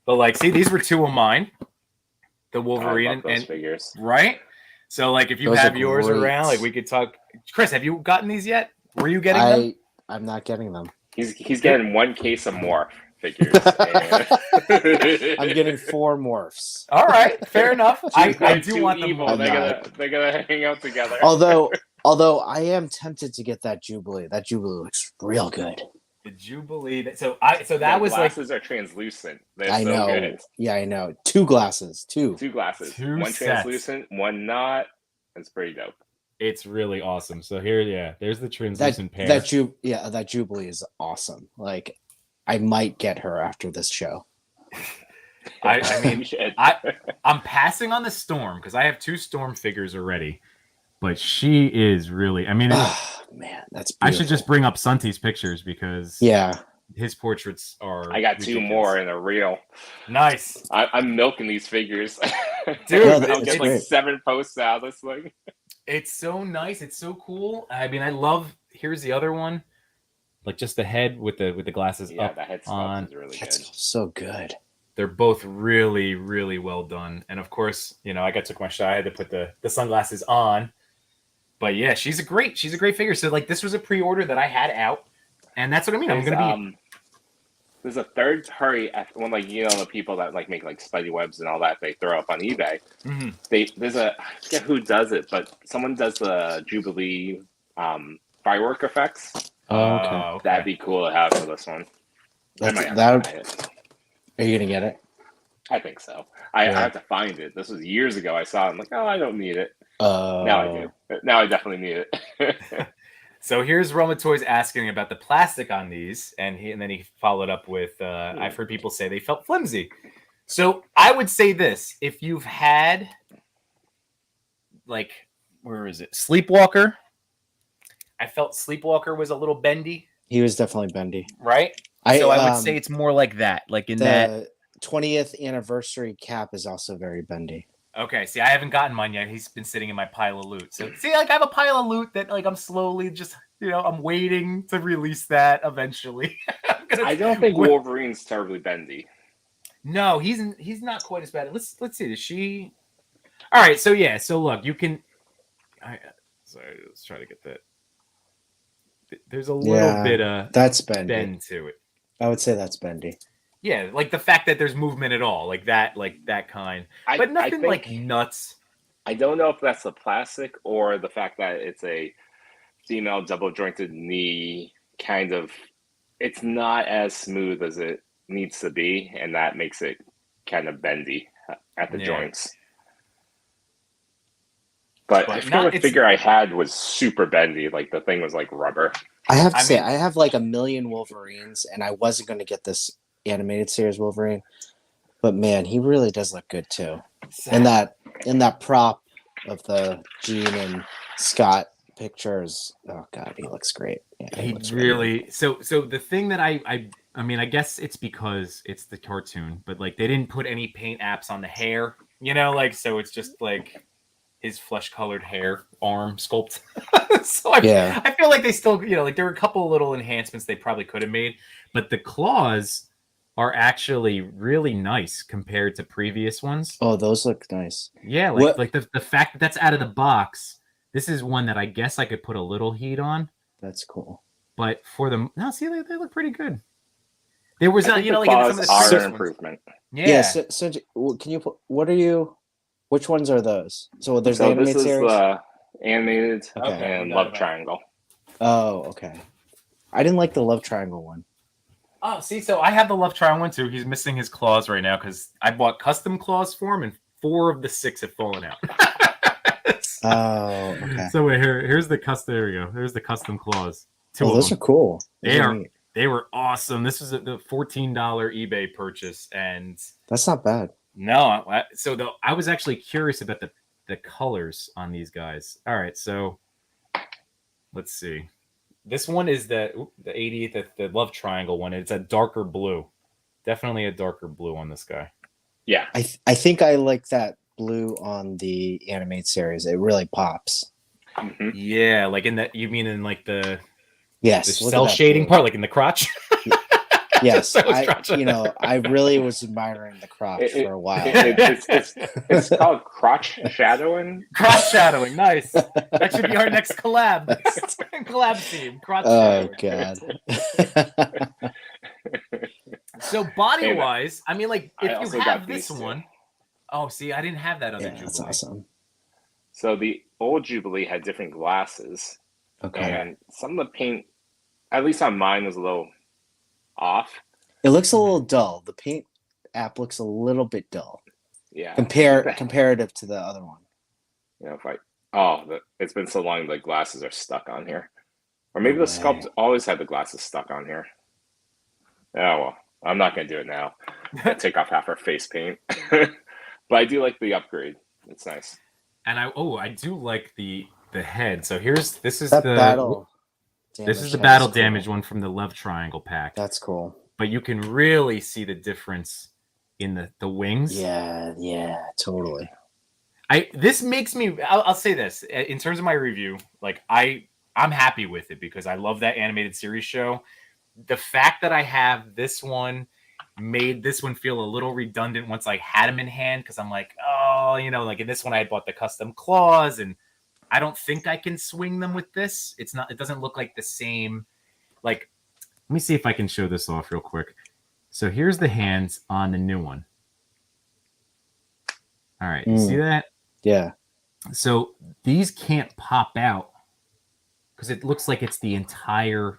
A: but like, see, these were 2 of mine. The Wolverine
C: I love those
A: and
C: figures.
A: Right. So like, if you
B: Those
A: have
B: are
A: yours
B: great.
A: around, like we could talk. Chris, have you gotten these yet? Were you getting them?
B: I'm not getting them.
C: He's getting 1 case of Morph figures.
B: I'm getting 4 morphs.
A: All right, fair enough. I do want them.
C: Evil. They're gonna hang out together.
B: Although I am tempted to get that Jubilee. That Jubilee looks real good.
A: The Jubilee. So that was
C: glasses
A: like
C: are translucent. They're
B: I
C: so
B: know.
C: good.
B: Yeah, I know. 2 glasses. 2
C: glasses.
A: 2
C: one
A: sets.
C: Translucent, one not. It's pretty dope.
A: It's really awesome. So here, there's the translucent pair.
B: That Jubilee is awesome. Like, I might get her after this show.
A: I mean, I'm passing on the Storm because I have 2 Storm figures already, but she is really. I mean,
B: man, that's. Beautiful.
A: I should just bring up Santi's pictures because his portraits are.
C: I got
A: ridiculous.
C: 2 more in a reel.
A: Nice.
C: I'm milking these figures,
A: dude.
C: I'll get like 7 posts out. This thing.
A: It's so nice. It's so cool. I mean, I love. Here's the other one, like just the head with the glasses up.
C: The head
A: on.
C: Is really
B: That's
C: good.
B: so good.
A: They're both really, really well done. And of course, I took my shot. I had to put the sunglasses on. But yeah, she's a great figure. So like, this was a pre-order that I had out, and that's what I mean. I'm gonna be.
C: There's a third party one, like the people that like make like Spidey webs and all that they throw up on eBay.
A: Mm-hmm.
C: I forget who does it, but someone does the Jubilee firework effects.
B: Oh, okay.
C: That'd be cool to have for this one.
B: Are you gonna get it?
C: I think so. I have to find it. This was years ago. I saw it. I'm like, I don't need it. Now I do. Now I definitely need it.
A: So here's Roma Toys asking about the plastic on these, and then he followed up with, I've heard people say they felt flimsy. So I would say this: if you've had, like, where is it? Sleepwalker. I felt Sleepwalker was a little bendy.
B: He was definitely bendy,
A: right? So I would say it's more like that, like in that
B: 20th anniversary cap is also very bendy.
A: Okay, see, I haven't gotten mine yet. He's been sitting in my pile of loot. So, see, like, I have a pile of loot that, like, I'm slowly just, I'm waiting to release that eventually.
C: I don't think Wolverine's terribly bendy.
A: No, he's not quite as bad. Let's see. Is she? All right. So yeah. So look, you can. Sorry, let's try to get that. There's a little bit of
B: that's bendy.
A: Bend to it.
B: I would say that's bendy.
A: Yeah, like the fact that there's movement at all, like that kind, but nothing like nuts.
C: I don't know if that's the plastic or the fact that it's a female double jointed knee kind of. It's not as smooth as it needs to be, and that makes it kind of bendy at the joints. But I forget what figure I had was super bendy. Like the thing was like rubber.
B: I have to say, I have like a million Wolverines, and I wasn't going to get this animated series Wolverine, but man, he really does look good too. And that prop of the Gene and Scott pictures, oh god, he looks great. Yeah,
A: he really so the thing that I mean, I guess it's because it's the cartoon, but like they didn't put any paint apps on the hair, like so it's just like his flesh-colored hair arm sculpt. So I feel like they still, like there were a couple of little enhancements they probably could have made, but the claws are actually really nice compared to previous ones.
B: Oh, those look nice.
A: Yeah, like the fact that that's out of the box. This is one that I guess I could put a little heat on.
B: That's cool.
A: But for them, no, see, they look pretty good. There was,
C: like in some of the improvement.
B: Yeah. So can you put? Which ones are those? So there's the animated
C: this is
B: series?
C: the animated and Love Triangle.
B: Oh, okay. I didn't like the Love Triangle one.
A: Oh, see, so I have the Love Triangle one too. He's missing his claws right now because I bought custom claws for him, and 4 of the 6 have fallen out.
B: Oh, okay.
A: So wait, here's the custom. There we go. There's the custom claws. 2 of
B: those
A: them.
B: Are cool.
A: They were awesome. This was the $14 eBay purchase, and
B: that's not bad.
A: No, I was actually curious about the colors on these guys. All right, so let's see. This one is the 80th, the Love Triangle one. It's a darker blue. Definitely a darker blue on this guy.
C: Yeah.
B: I think I like that blue on the animated series. It really pops.
C: Mm-hmm.
A: Yeah, like you mean in like the cell shading part, like in the crotch?
B: Yes, I really was admiring the crotch for a while.
C: It's called crotch shadowing.
A: Crotch shadowing, nice. That should be our next collab. Collab theme. Crotch shadowing.
B: God.
A: So body wise, I mean, like if you have this one, oh, see, I didn't have that other Jubilee.
B: That's awesome.
C: So the old Jubilee had different glasses, and some of the paint, at least on mine, was a little off.
B: It looks a little dull. The paint app looks a little bit dull.
C: Yeah.
B: Comparative to the other one.
C: It's been so long the glasses are stuck on here. Or maybe the sculpt always had the glasses stuck on here. Oh well, I'm not gonna do it now. Take off half our face paint. But I do like the upgrade. It's nice.
A: And I do like the head. So this is
B: the
A: battle. This is the battle damage one from the Love Triangle pack.
B: That's cool.
A: But you can really see the difference in the wings.
B: Yeah, totally.
A: This makes me. I'll say this in terms of my review. Like I'm happy with it because I love that animated series show. The fact that I have this one made this one feel a little redundant once I had them in hand because I'm like, like in this one I had bought the custom claws and I don't think I can swing them with this. It doesn't look like the same. Like, let me see if I can show this off real quick. So here's the hands on the new one. All right, you see that?
B: Yeah.
A: So these can't pop out because it looks like it's the entire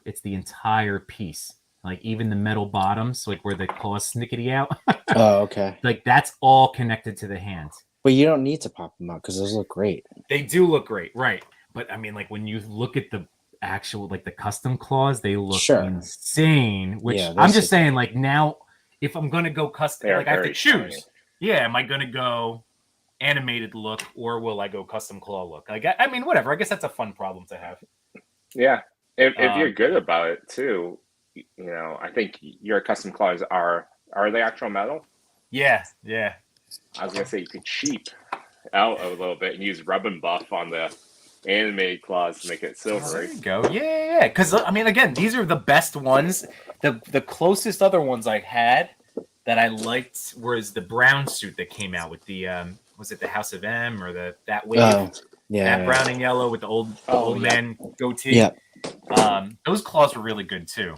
A: piece. Like even the metal bottoms, like where the claws snickety out.
B: Oh, okay.
A: Like that's all connected to the hands.
B: But you don't need to pop them out because those look great.
A: They do look great, right? But I mean, like when you look at the actual, like the custom claws, they look insane. Which I'm just saying, like now, if I'm gonna go custom, like I have to choose. Shiny. Yeah, am I gonna go animated look or will I go custom claw look? Like I mean, whatever. I guess that's a fun problem to have.
C: Yeah, if you're good about it too, I think your custom claws are they actual metal?
A: Yeah.
C: I was gonna say you could cheap out a little bit and use rub and buff on the animated claws to make it silvery.
A: There you go. Yeah. Because I mean, again, these are the best ones. The closest other ones I had that I liked was the brown suit that came out with the was it the House of M or that wave? That brown and yellow with the old man goatee.
B: Yeah.
A: Those claws were really good too.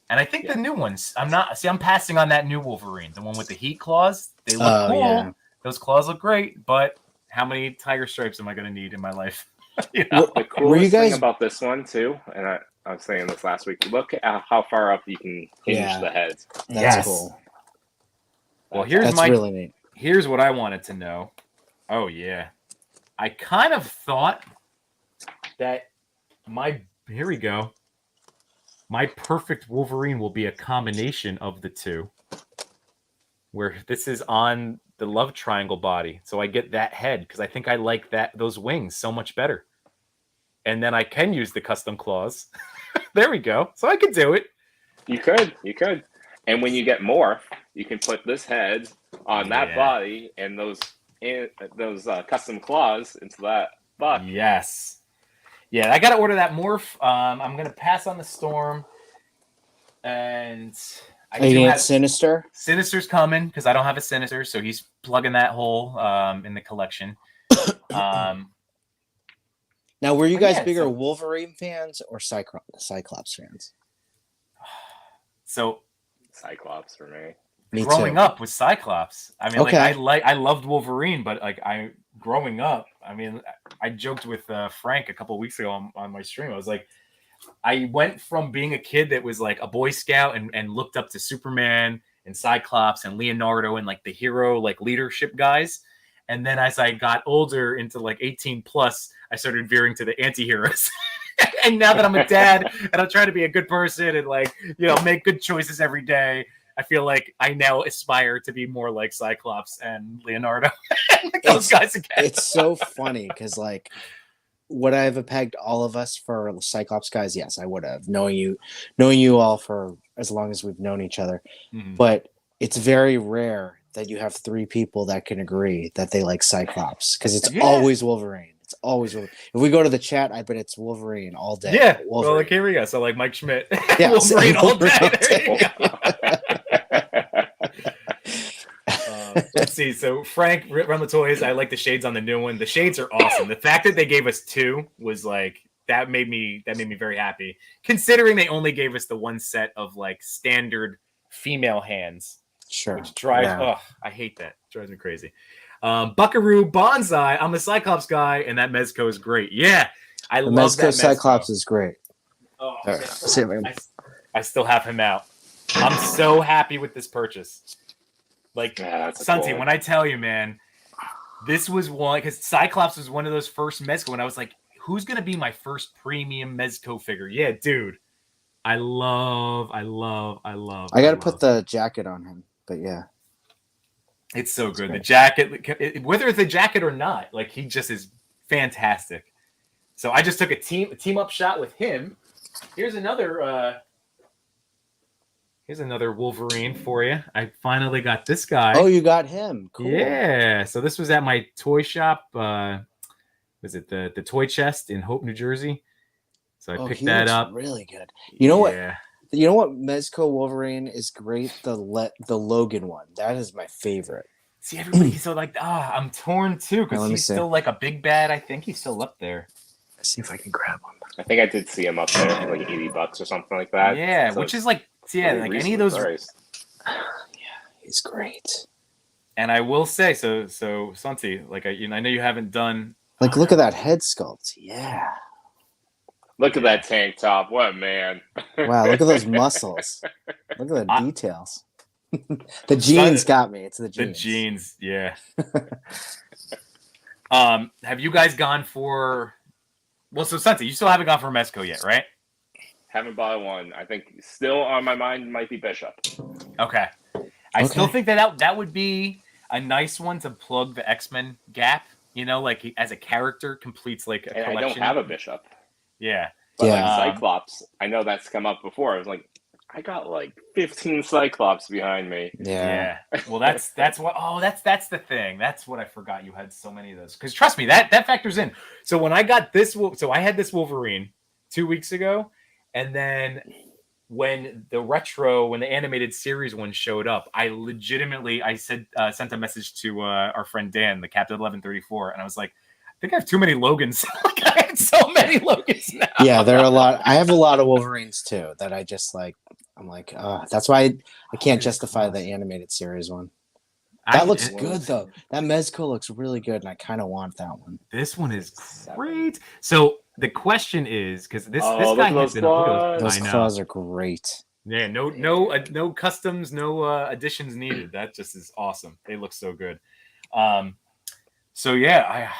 A: And I think the new ones, I'm passing on that new Wolverine, the one with the heat claws. They look cool. Yeah. Those claws look great, but how many tiger stripes am I going to need in my life?
C: The coolest thing about this one too, and I was saying this last week, look at how far up you can hinge the heads.
B: That's cool.
A: Well, here's what I wanted to know. Oh yeah. I kind of thought that here we go. My perfect Wolverine will be a combination of the two, where this is on the love triangle body. So I get that head because I think I like those wings so much better. And then I can use the custom claws. There we go. So I could do it.
C: You could. And when you get Morph, you can put this head on that body and those custom claws into that buck.
A: Yes. Yeah, I got to order that Morph. I'm going to pass on the Storm. And
B: I do have Sinister.
A: Sinister's coming because I don't have a Sinister, so he's plugging that hole in the collection.
B: Now, were you guys bigger Wolverine fans or Cyclops fans?
C: So Cyclops for me.
A: Growing up with Cyclops. I mean, I loved Wolverine, but growing up, I mean, I joked with Frank a couple of weeks ago on my stream. I was like, I went from being a kid that was like a Boy Scout and looked up to Superman and Cyclops and Leonardo and like the hero leadership guys. And then as I got older into 18 plus, I started veering to the anti-heroes. And now that I'm a dad and I'm trying to be a good person and make good choices every day, I feel like I now aspire to be more like Cyclops and Leonardo. Those guys again.
B: It's so funny because would I have pegged all of us for Cyclops guys? Yes, I would have. Knowing you all for as long as we've known each other. Mm-hmm. But it's very rare that you have three people that can agree that they like Cyclops because it's always Wolverine. It's always Wolverine. If we go to the chat, I bet it's Wolverine all day.
A: Yeah.
B: Wolverine.
A: Well, here we go. So Mike Schmidt. Yeah, Wolverine all day. Let's see. So Frank, Run the Toys. I like the shades on the new one. The shades are awesome. The fact that they gave us two was that made me very happy. Considering they only gave us the one set of standard female hands.
B: Sure.
A: Which drives. Yeah. I hate that. It drives me crazy. Buckaroo Bonsai. I'm a Cyclops guy, and that Mezco is great. Yeah, I love
B: Mezco
A: that.
B: Cyclops is great.
A: Oh, I still have him out. I'm so happy with this purchase. Santi, cool. When I tell you, man, this was one because Cyclops was one of those first Mezco, and I was like, who's gonna be my first premium Mezco figure? Yeah, dude. I love. I got to put
B: the jacket on him, but yeah.
A: It's so good. The jacket, whether it's a jacket or not, he just is fantastic. So I just took a team up shot with him. Here's another Wolverine for you. I finally got this guy.
B: Oh, you got him. Cool.
A: Yeah. So this was at my toy shop. Was it the Toy Chest in Hope, New Jersey? So I picked that up.
B: Really good. You know what? You know what? Mezco Wolverine is great. The Logan one. That is my favorite.
A: See, everybody's so I'm torn too because he's still a big bad. I think he's still up there.
B: Let's see if I can grab him.
C: I think I did see him up there for $80 or something like that.
A: Yeah, so which is any of those.
B: Yeah, he's great.
A: And I will say, so Santi, I know you haven't done.
B: Look at that head sculpt. Yeah.
C: Look at that tank top. What a man.
B: Wow, look at those muscles. Look at the details. The jeans got me. It's the jeans.
A: The jeans, yeah. Have you guys gone for... Well, so Santi, you still haven't gone for Mezco yet, right?
C: Haven't bought one. I think still on my mind might be Bishop.
A: Okay. I still think that would be a nice one to plug the X-Men gap. As a character completes a collection.
C: I don't have a Bishop.
A: Yeah.
C: But Cyclops, I know that's come up before. I was like, I got 15 Cyclops behind me.
A: Yeah. Well, that's what. Oh, that's the thing. That's what I forgot. You had so many of those. Because trust me, that factors in. So when I got this, so I had this Wolverine 2 weeks ago, and then when the animated series one showed up, I sent a message to our friend Dan, the Captain 1134, and I was like, I think I have too many Logans. I have so many Logans now.
B: Yeah, there are a lot. I have a lot of Wolverines too that I just I'm that's why I can't justify the animated series one. That looks good though. That Mezco looks really good, and I kind of want that one.
A: This one is great. So the question is, because this guy has been
B: those claws are great.
A: Yeah, no customs, no additions needed. That just is awesome. They look so good. So yeah,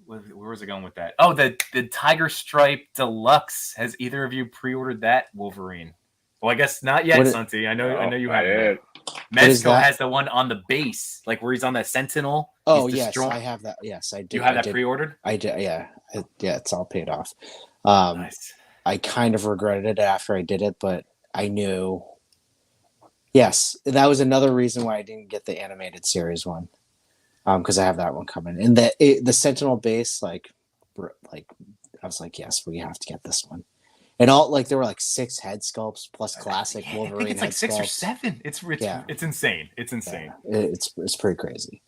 A: where was I going with that? Oh, the Tiger Stripe Deluxe. Has either of you pre-ordered that Wolverine? Well, I guess not yet, Santi. I know you haven't. Mezco has the one on the base, like where he's on that Sentinel.
B: Oh yes, I have that. Yes, I do.
A: You have that pre-ordered?
B: I did. Yeah, it's all paid off.
A: Nice.
B: I kind of regretted it after I did it, but I knew. Yes, that was another reason why I didn't get the animated series one, because I have that one coming. And the Sentinel base, like I was like, yes, we have to get this one. And all there were 6 head sculpts plus classic Wolverine.
A: I think it's 6 or 7. It's insane. It's insane.
B: Yeah, it's pretty crazy.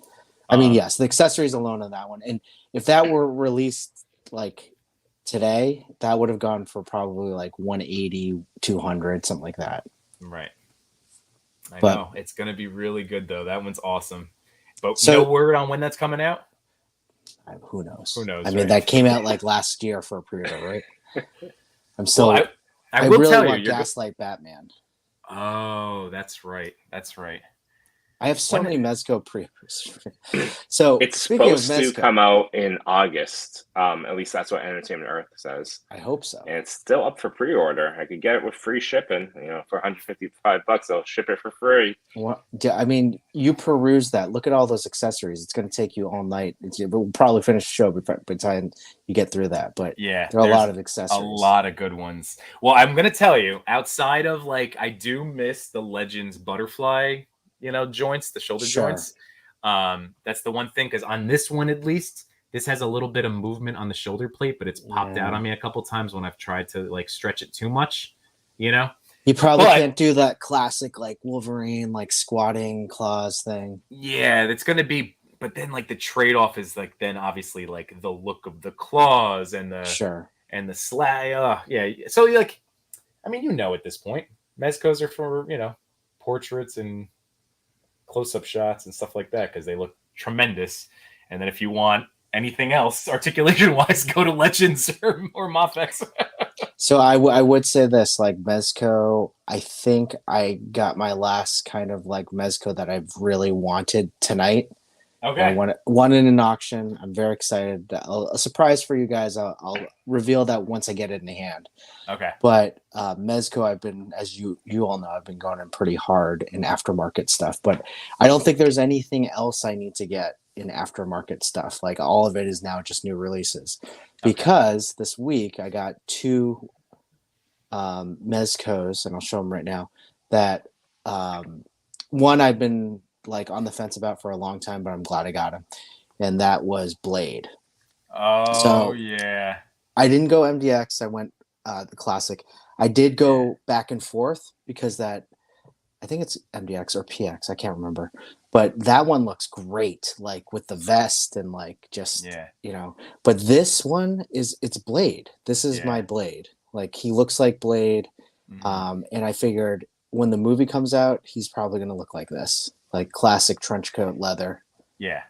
B: I mean, yes, the accessories alone on that one, and if that were released today, that would have gone for probably 180, 200, something like that.
A: Right. I know it's gonna be really good though. That one's awesome. But no word on when that's coming out.
B: Who knows?
A: Who knows?
B: I mean, that came out last year for a pre-order, right? I'm still.
A: Well, I
B: will
A: really
B: tell
A: want
B: you, Gaslight Batman.
A: Oh, that's right. That's right.
B: I have so many Mezco pre-orders. So
C: it's supposed to come out in August. At least that's what Entertainment Earth says.
B: I hope so.
C: And it's still up for pre-order. I could get it with free shipping. For $155, they'll ship it for free.
B: Well, I mean, you peruse that. Look at all those accessories. It's going to take you all night. We'll probably finish the show by the time you get through that. But
A: yeah,
B: there are a lot of accessories.
A: A lot of good ones. Well, I'm going to tell you, outside of I do miss the Legends butterfly joints, the shoulder joints. That's the one thing, because on this one at least, this has a little bit of movement on the shoulder plate, but it's popped out on me a couple times when I've tried to stretch it too much. You
B: probably can't do that classic Wolverine squatting claws thing.
A: Yeah, it's gonna be. But then the trade-off is then obviously the look of the claws and the and the slag. Yeah. So I mean at this point, Mezcos are for portraits and close-up shots and stuff like that because they look tremendous. And then if you want anything else articulation-wise, go to Legends or Mafex.
B: So I would say this, Mezco, I think I got my last kind of Mezco that I've really wanted tonight.
A: Okay.
B: I won in an auction. I'm very excited. A surprise for you guys. I'll reveal that once I get it in the hand.
A: Okay.
B: But Mezco, I've been, as you all know, I've been going in pretty hard in aftermarket stuff. But I don't think there's anything else I need to get in aftermarket stuff. All of it is now just new releases. Okay. Because this week I got 2 Mezcos, and I'll show them right now, that one I've been on the fence about for a long time, but I'm glad I got him. And that was Blade.
A: Oh, yeah.
B: I didn't go MDX. I went the classic. I did go back and forth because I think it's MDX or PX. I can't remember. But that one looks great, with the vest and But this one it's Blade. This is my Blade. He looks like Blade. Mm-hmm. And I figured when the movie comes out, he's probably going to look like this. Classic trench coat leather.
A: Yeah.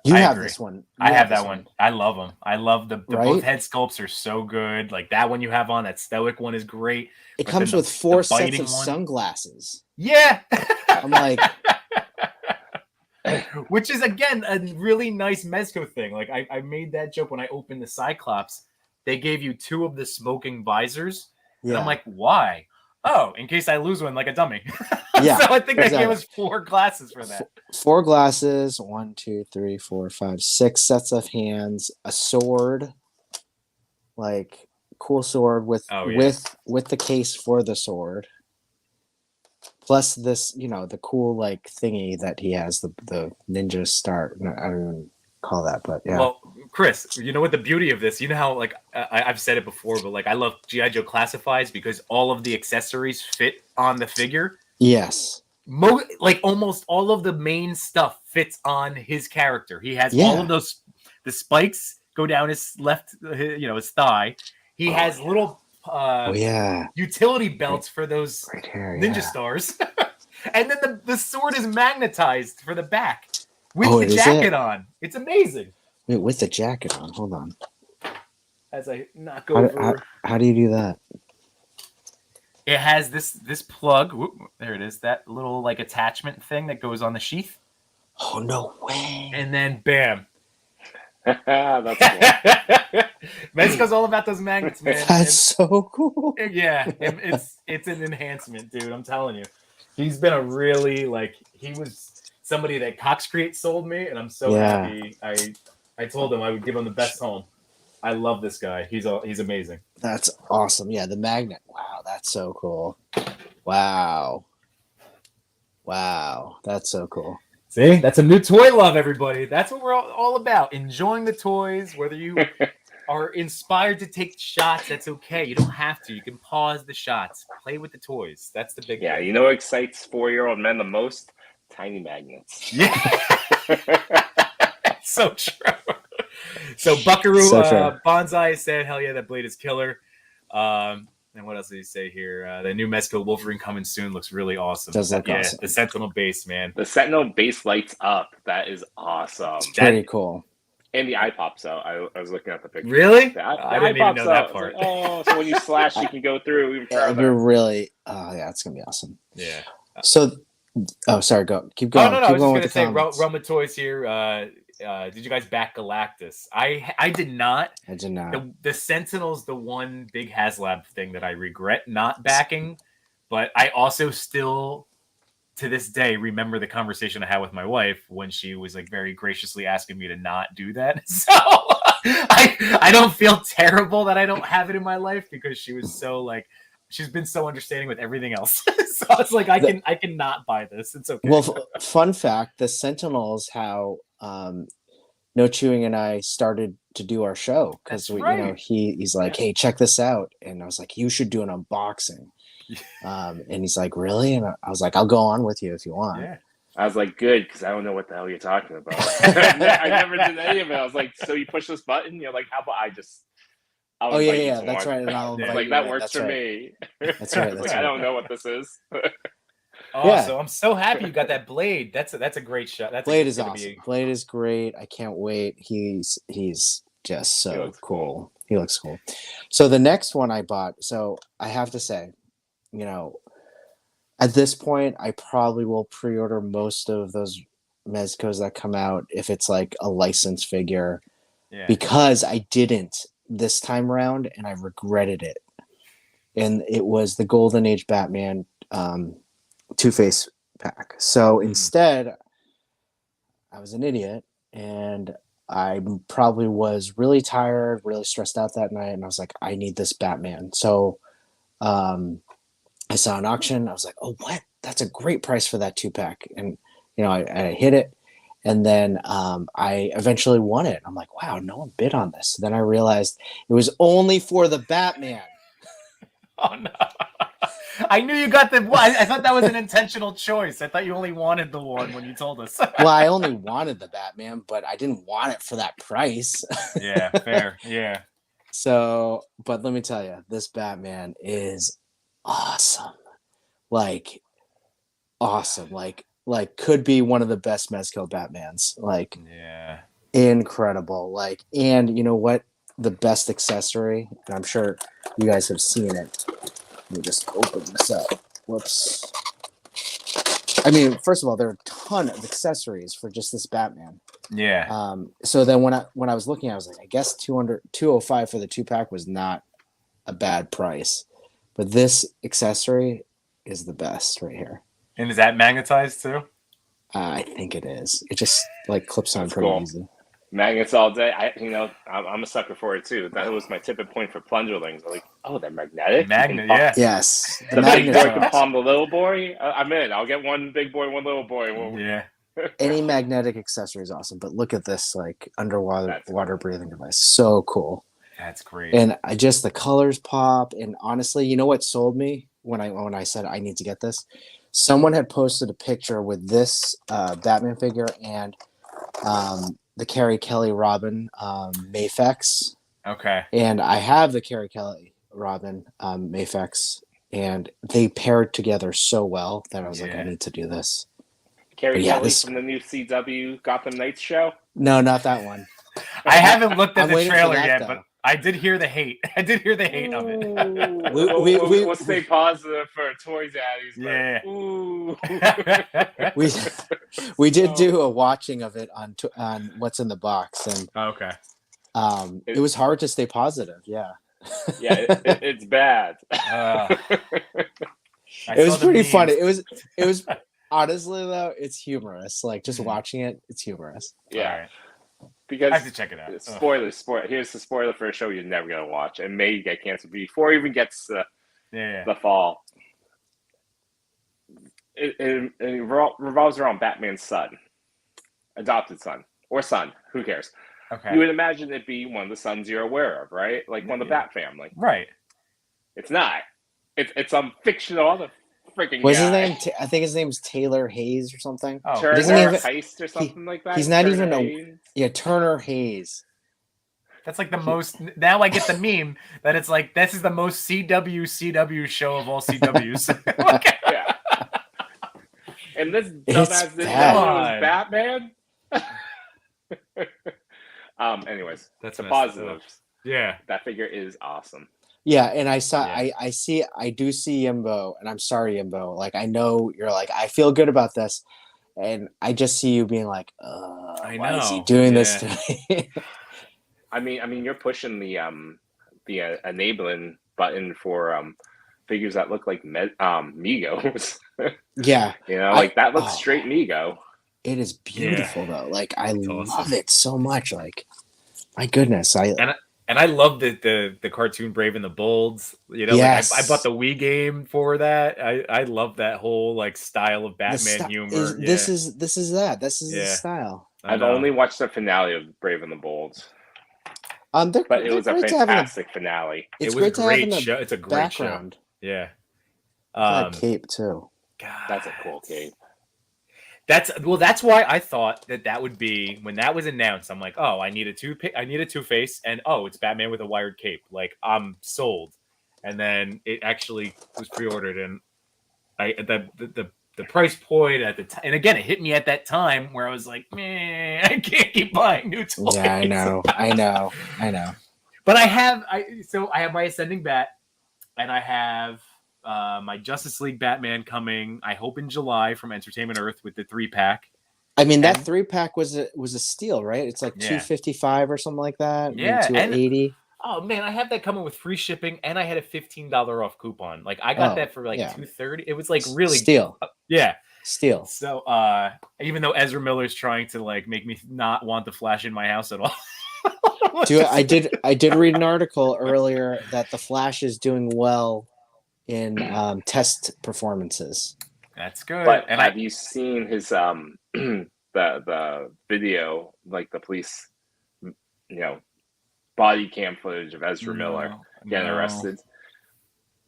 B: I have this one.
A: I have that one. I love them. I love the both head sculpts are so good. That one you have on, that stoic one is great.
B: It comes with 4 sets of sunglasses.
A: Yeah.
B: I'm like...
A: Which is, again, a really nice Mezco thing. I made that joke when I opened the Cyclops. They gave you 2 of the smoking visors. Yeah. And I'm like, why? Oh, in case I lose one like a dummy.
B: Yeah.
A: So I think they gave us 4 glasses for that.
B: 4 glasses, 1, 2, 3, 4, 5, 6 sets of hands, a sword, cool sword with the case for the sword. Plus this, the cool thingy that he has, the ninja star. I don't even call that, but yeah.
A: Well, Chris, you know what the beauty of this? You know how I've said it before, but I love G.I. Joe Classifieds because all of the accessories fit on the figure.
B: Yes.
A: Almost all of the main stuff fits on his character. He has all of those. The spikes go down his left, his thigh. He has little utility belts for those ninja stars. And then the sword is magnetized for the back with the jacket on. It's amazing.
B: Wait, with the jacket on. Hold on.
A: As I knock over.
B: How do you do that?
A: It has this plug. Whoop, there it is. That little attachment thing that goes on the sheath.
B: Oh, no way.
A: And then bam.
C: That's cool.
A: Mezco's all about those magnets, man.
B: That's so cool.
A: Yeah, it's an enhancement, dude. I'm telling you, he's been a really he was somebody that Cox Create sold me, and I'm so happy. I told him I would give him the best home. I love this guy. He's amazing.
B: That's awesome. Yeah, the magnet. Wow, that's so cool. Wow, that's so cool.
A: See, that's a new toy love, everybody. That's what we're all about. Enjoying the toys, whether you are inspired to take shots, that's okay. You don't have to. You can pause the shots. Play with the toys. That's the big thing.
C: You know what excites 4-year-old men the most? Tiny magnets.
A: Yeah. So true. So Buckaroo Bonsai said, hell yeah, that blade is killer. And what else did he say here? The new Mezco Wolverine coming soon looks really awesome.
B: Does look awesome.
A: The Sentinel base, man.
C: The Sentinel base lights up. That is awesome.
B: It's pretty cool.
C: And the eye pops out. I was looking at the picture.
A: Really?
C: I
A: didn't even know that part.
C: So when you slash, you can go through even further.
B: You're really, it's gonna be awesome.
A: Yeah.
B: So, sorry, keep going.
A: No. I was just gonna say, Roma Toys here. Did you guys back Galactus? I did not.
B: I did not.
A: The Sentinel's the one big HasLab thing that I regret not backing, but I also still, to this day, remember the conversation I had with my wife when she was very graciously asking me to not do that. So I don't feel terrible that I don't have it in my life because she was so she's been so understanding with everything else. So I was like, I can not buy this. It's okay.
B: Well, fun fact: the Sentinels, how No Chewing and I started to do our show because he's like, hey, check this out, and I was like, you should do an unboxing. And he's like, really? And I was like, I'll go on with you if you want.
A: Yeah.
C: I was like, good, because I don't know what the hell you're talking about. I never did any of it. I was like, so you push this button? You're like, how about I'll
B: yeah, that's right. And I'll
C: that works for me.
B: That's right.
C: I don't know what this is.
A: So I'm so happy you got that blade. That's a great shot.
B: Blade is awesome. Blade is great. I can't wait. He's just so cool. He looks cool. So the next one I bought. So I have to say, at this point, I probably will pre-order most of those Mezcos that come out if it's a licensed figure, because I didn't this time around and I regretted it. And it was the Golden Age Batman Two-Face pack. So instead, I was an idiot and I probably was really tired, really stressed out that night, and I was like, I need this Batman. So I saw an auction. I was like, oh, what? That's a great price for that 2-pack. And, I hit it. And then I eventually won it. I'm like, wow, no one bid on this. Then I realized it was only for the Batman.
A: Oh, no. I knew you got I thought that was an intentional choice. I thought you only wanted the one when you told us.
B: Well, I only wanted the Batman, but I didn't want it for that price.
A: Yeah, fair. Yeah.
B: So, but let me tell you, this Batman is awesome. Awesome. Could be one of the best Mezco Batmans. Incredible. And you know what? The best accessory, and I'm sure you guys have seen it. Let me just open this up. Whoops. I mean, first of all, there are a ton of accessories for just this Batman.
A: Yeah.
B: So then when I was looking, I was like, I guess $205 for the 2-pack was not a bad price. But this accessory is the best right here.
A: And is that magnetized too?
B: I think it is. It just clips on pretty easy.
C: Magnets all day. I'm a sucker for it too. That was my tipping point for plungerlings. I'm like, oh, they're magnetic.
A: Yeah.
B: Yes.
C: The big boy can palm the little boy. I'm in. I'll get one big boy, one little boy.
A: Yeah.
B: Any magnetic accessory is awesome, but look at this underwater breathing device. So cool.
A: That's great.
B: And the colors pop. And honestly, you know what sold me when I said I need to get this? Someone had posted a picture with this Batman figure and the Carrie Kelly Robin Mafex.
A: Okay.
B: And I have the Carrie Kelly Robin Mafex, and they paired together so well that I was like, I need to do this.
C: Carrie Kelly from the new CW Gotham Knights show?
B: No, not that one.
A: I haven't looked at the trailer yet, but I did hear the hate. I did hear the hate of it.
C: We'll stay positive for Toy Daddies.
A: Yeah.
C: Ooh.
B: we did do a watching of it on What's in the Box, and
A: Okay.
B: it was hard to stay positive. Yeah.
C: Yeah, it's bad.
B: It was pretty funny. It was honestly though, it's humorous. Like just watching it, it's humorous.
C: Yeah. Right. Because
A: I have to check it out.
C: Spoiler. Here's the spoiler for a show you're never gonna watch, and may get canceled before it even gets the fall. It revolves around Batman's son, adopted son, or son. Who cares?
A: Okay.
C: You would imagine it be one of the sons you're aware of, right? Like one of the Bat family.
A: Right.
C: It's not. It's some fictional other freaking
B: What's
C: guy.
B: his name? I think his name's Taylor Hayes or something.
A: Oh,
C: Turner Heist or something like that.
B: He's not
C: Turner
B: even Turner Hayes.
A: That's like the most. Now I get the meme that it's like this is the most CW show of all CWs.
C: Yeah. And this dumbass didn't know it was Batman. Anyways,
A: that's
C: the positives.
A: Yeah,
C: that figure is awesome.
B: Yeah, and I do see Yimbo, and I'm sorry, Yimbo. Like I know you're like, I feel good about this, and I just see you being like, why is he doing this to me?
C: I mean, you're pushing the enabling button for figures that look like Migos.
B: Yeah,
C: like that looks straight Migo.
B: It is beautiful though. Like I love it so much. Like my goodness,
A: And I love the cartoon Brave and the Bolds.
B: Yes.
A: Like I bought the Wii game for that. I love that whole like style of Batman humor.
B: This is the style.
C: I've only watched the finale of Brave and the Bolds. But it was a fantastic finale.
B: It's
A: a
B: great
A: show. It's a great
B: background.
A: Show. Yeah.
B: That cape too.
A: God.
C: That's a cool cape.
A: That's why I thought that would be when that was announced. I'm like, oh, I need a Two-Face, and it's Batman with a wired cape. Like I'm sold. And then it actually was pre-ordered, and the price point at the time, and again, it hit me at that time where I was like, man, I can't keep buying new toys.
B: Yeah, I know.
A: But I have my Ascending Bat, and I have my Justice League Batman coming, I hope in July from Entertainment Earth with the 3-pack.
B: I mean, that 3-pack was a steal, right? It's like $255 or something like that.
A: Yeah,
B: $280.
A: Oh man, I have that coming with free shipping, and I had a $15 off coupon. Like I got that for like $230. It was like really
B: steal.
A: Steal. So even though Ezra Miller's trying to like make me not want the Flash in my house at all.
B: Dude, I did read an article earlier that the Flash is doing well in test performances.
A: That's good.
C: But have you seen his the video, like the police, body cam footage of Ezra Miller getting arrested?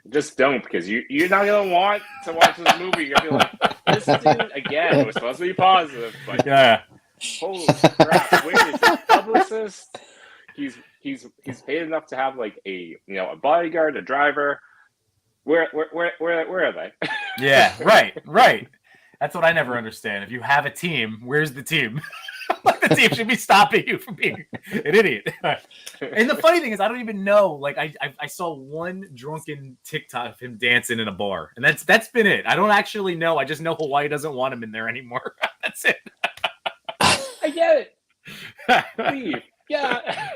C: Just don't, because you're not gonna want to watch this movie. You're gonna be like, this dude again was supposed to be positive, but holy crap, where is his publicist? He's paid enough to have like a bodyguard, a driver. Where are they?
A: Yeah, right. That's what I never understand. If you have a team, where's the team? Like the team should be stopping you from being an idiot. And the funny thing is, I don't even know. Like I saw one drunken TikTok of him dancing in a bar, and that's been it. I don't actually know. I just know Hawaii doesn't want him in there anymore. That's it.
C: I get it. Leave. Yeah.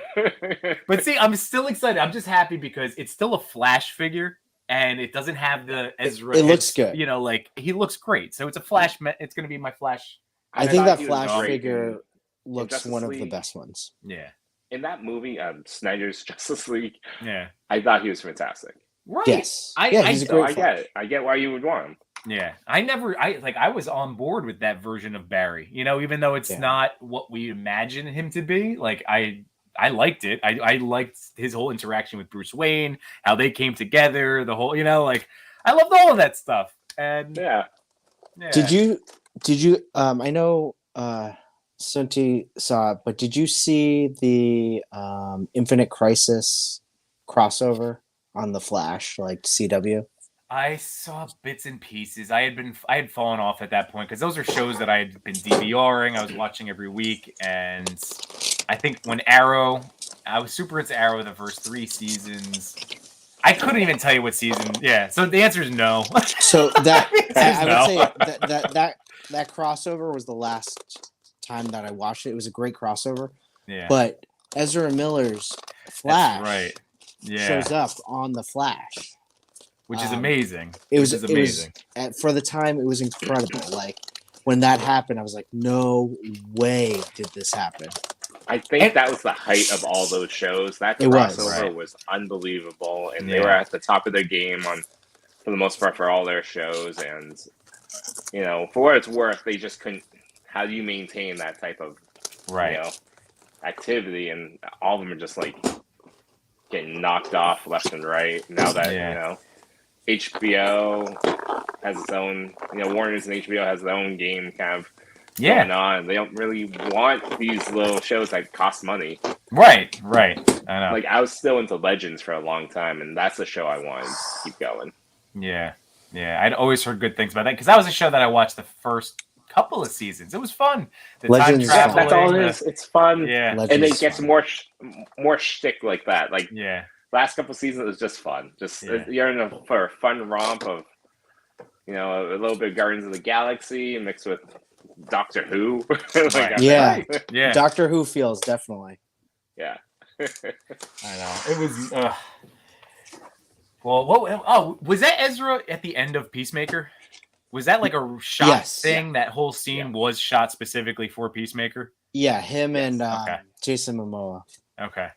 A: But see, I'm still excited. I'm just happy because it's still a Flash figure. And it doesn't have the Ezra.
B: It looks good.
A: Like he looks great. So it's a Flash. It's going to be my Flash.
B: I think that Flash figure looks one of the best ones.
A: Yeah.
C: In that movie, Snyder's Justice League.
A: Yeah.
C: I thought he was fantastic.
A: Right.
B: Yes.
A: He's
B: a great
C: I get it. I get why you would want him.
A: Yeah. I was on board with that version of Barry. Even though it's not what we imagine him to be. Like I liked it. I liked his whole interaction with Bruce Wayne, how they came together, the whole, I loved all of that stuff. And
C: yeah.
B: Did you I know Sunti saw it, but did you see the Infinite Crisis crossover on the Flash, like CW?
A: I saw bits and pieces. I had fallen off at that point because those are shows that I had been DVRing. I was watching every week, and I think when Arrow I was super into Arrow the first 3 seasons. I couldn't even tell you what season. Yeah, so the answer is no.
B: So that I
A: No.
B: would say that crossover was the last time that I watched it. It was a great crossover.
A: Yeah,
B: But Ezra Miller's Flash
A: that's right. Yeah,
B: shows up on the Flash,
A: which is amazing.
B: It was
A: amazing.
B: For the time, it was incredible. Like when that happened, I was like, "No way did this happen."
C: I think that was the height of all those shows. That crossover was unbelievable, and they were at the top of their game for the most part, for all their shows. And for what it's worth, they just couldn't. How do you maintain that type of activity? And all of them are just like getting knocked off left and right. Now that HBO has its own, Warner's and HBO has their own game kind of going on. They don't really want these little shows that cost money.
A: Right. I know.
C: Like, I was still into Legends for a long time, and that's the show I wanted to keep going.
A: Yeah. I'd always heard good things about that because that was a show that I watched the first couple of seasons. It was fun. The
B: Legends
A: time traveling.
C: That's all it is. It's fun.
A: Yeah.
C: Legends and it gets more shtick like that. Like, last couple seasons was just fun. You're for a fun romp of, a little bit of Guardians of the Galaxy mixed with Doctor Who.
B: Yeah. Doctor Who feels definitely.
C: Yeah.
A: I know. It was. Well, was that Ezra at the end of Peacemaker? Was that like a shot thing? That whole scene was shot specifically for Peacemaker?
B: Yeah, him and Jason Momoa.
A: Okay.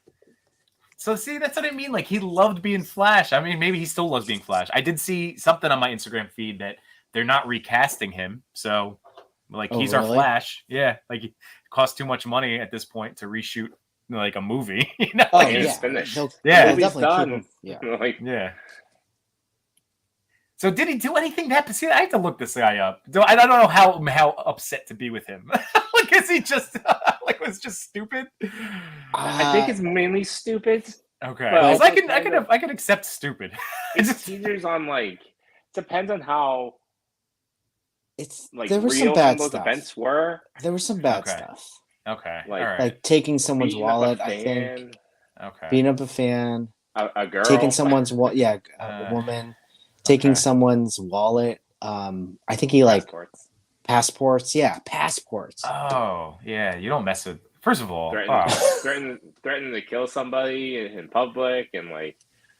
A: So see, that's what I mean. Like, he loved being Flash. I mean, maybe he still loves being Flash. I did see something on my Instagram feed that they're not recasting him. So, like, he's our Flash. Yeah, like, it costs too much money at this point to reshoot like a movie.
C: It's finished.
B: They'll
C: definitely
B: done.
C: Yeah.
A: So did he do anything that? See, I have to look this guy up. I don't know how upset to be with him. Like, is he just was just stupid?
C: I think it's mainly stupid.
A: Okay, well, I can accept stupid.
C: It's teasers on depends on how.
B: It's
C: there was some bad stuff. Events were.
B: There was some bad stuff.
A: Okay,
B: like taking someone's wallet. I think.
A: Okay.
B: Beating up a fan.
C: A girl.
B: Taking someone's wallet. Yeah, a woman. Taking someone's wallet. I think he passports. Yeah, passports.
A: Oh, yeah. You don't mess with. First of all,
C: threatening to kill somebody in public and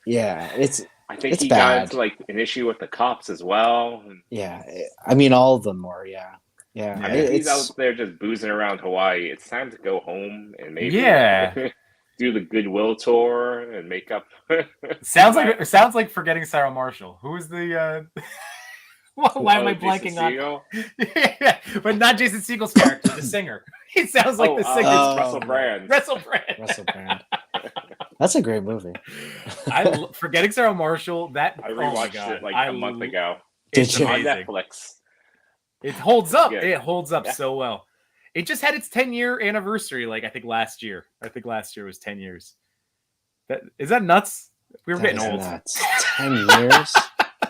B: Yeah,
C: I think
B: it's
C: he
B: bad.
C: got into an issue with the cops as well.
B: Yeah, I mean all of them were. Yeah.
C: I mean, he's out there just boozing around Hawaii. It's time to go home and maybe do the Goodwill tour and make up.
A: Sounds like Forgetting Sarah Marshall. Who is the? Why am I blanking on? Yeah, but not Jason Segel's character, the singer. He sounds like the singer.
C: Russell Brand.
B: Russell Brand. That's a great movie.
A: Forgetting Sarah Marshall. I
C: rewatched it a month ago.
A: It's
C: on Netflix.
A: It holds up. It holds up so well. It just had its 10-year anniversary, I think last year. I think last year was 10 years. Is that nuts? We were getting old.
B: Nuts. 10 years?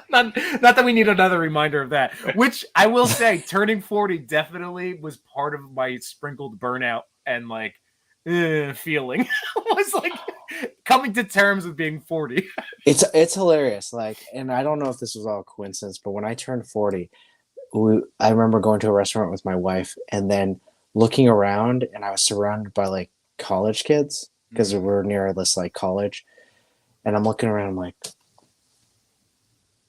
A: not that we need another reminder of that. Which I will say, turning 40 definitely was part of my sprinkled burnout and feeling. Was coming to terms with being 40.
B: It's hilarious. And I don't know if this was all coincidence, but when I turned 40, I remember going to a restaurant with my wife and then looking around, and I was surrounded by college kids because we were near this college, and I'm looking around. I'm like,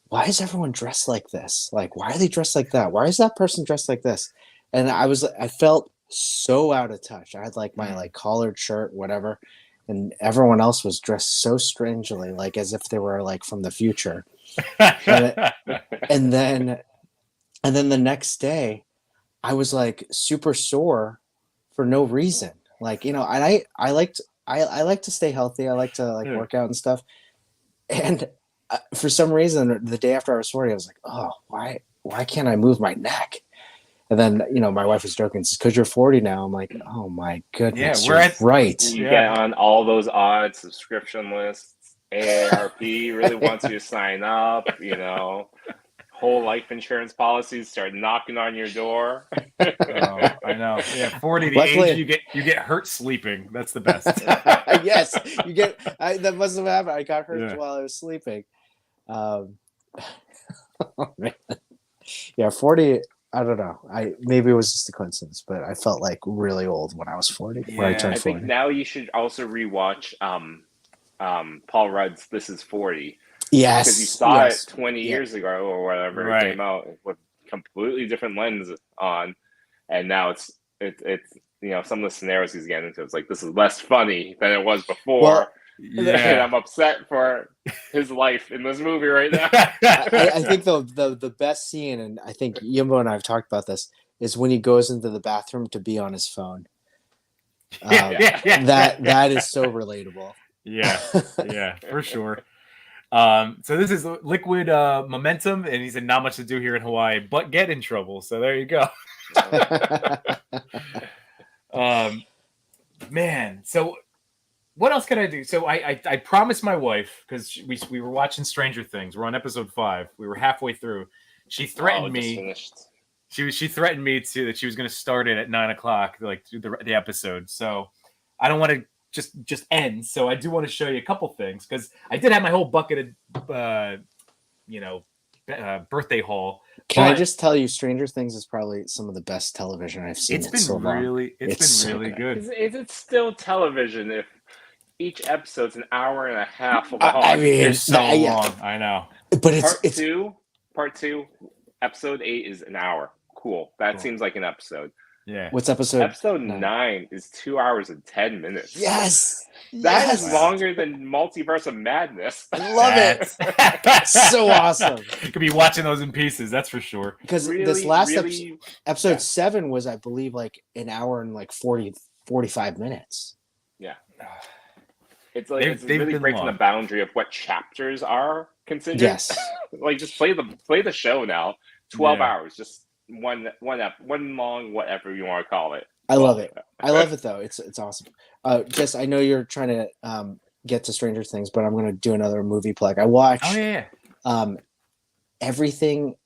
B: why is everyone dressed like this? Why are they dressed like that? Why is that person dressed like this? And I felt so out of touch. I had my collared shirt, whatever, and everyone else was dressed so strangely, as if they were from the future. And then the next day, I was super sore for no reason. I like to stay healthy. I like to work out and stuff. And for some reason, the day after I was 40, I was like, oh, why can't I move my neck? And then, my wife was joking, it's because you're 40 now. I'm like, oh my goodness, you're right.
C: You get on all those odd subscription lists. AARP really wants you to sign up, whole life insurance policies start knocking on your door.
A: I know. Oh yeah, 40. The
B: Luckily-
A: age you get hurt sleeping. That's the best.
B: Yes, you get. That must have happened. I got hurt
A: Yeah.
B: while I was sleeping. Oh, man. Yeah, 40. I don't know. Maybe it was just a coincidence, but I felt like really old when I was 40. When I
A: Yeah.
B: turned
C: I
B: 40.
C: think now you should also rewatch Paul Rudd's "This Is 40"
B: Yes,
C: because you saw
B: yes.
C: it 20
B: Yeah.
C: years ago or whatever
A: Right.
C: it came out with completely different lens on, and now it's some of the scenarios he's getting into. It's like this is less funny than it was before.
B: Well,
C: And
A: Yeah.
C: I'm upset for his life in this movie right now.
B: I think the best scene, and I think Yimbo and I have talked about this, is when he goes into the bathroom to be on his phone.
A: Yeah.
B: That is so relatable.
A: Yeah, for sure. So this is Liquid Momentum, and he said not much to do here in Hawaii, but get in trouble. So there you go. Man, so what else can I do? So I promised my wife, because we were watching Stranger Things. We're on episode 5. We were halfway through. She threatened
C: just
A: me.
C: finished.
A: She threatened me that she was going to start it at 9:00, like the episode. So I don't want to just end. So I do want to show you a couple things, because I did have my whole bucket of birthday haul.
B: Can I
A: But
B: just tell you, Stranger Things is probably some of the best television I've seen.
A: it's
B: in
A: been
B: so long.
A: really
B: so
A: good.
C: Is it still television if each episode's an hour and a half long?
B: I mean,
A: It's so long. I know.
B: but
C: Part two, episode 8 is an hour. Cool. That
A: Cool.
C: seems like an episode.
A: Yeah.
B: What's episode?
C: Episode 9 is 2 hours and 10 minutes.
B: Yes,
C: That is
B: yes.
C: longer than Multiverse of Madness.
B: I love it. So awesome.
A: You could be watching those in pieces, that's for sure.
B: Because this last episode 7 was, I believe, like an hour and like 45 minutes.
C: Yeah. It's like it's
A: they've
C: really
A: been
C: breaking
A: long.
C: the boundary of what chapters are considered.
B: Yes.
C: Like just play the show now. 12
A: Yeah.
C: hours, just one long whatever you want to call it.
B: I love it. I love it though. It's awesome. Just I know you're trying to get to Stranger Things, but I'm going to do another movie plug. I watched
A: Oh yeah.
B: Everything,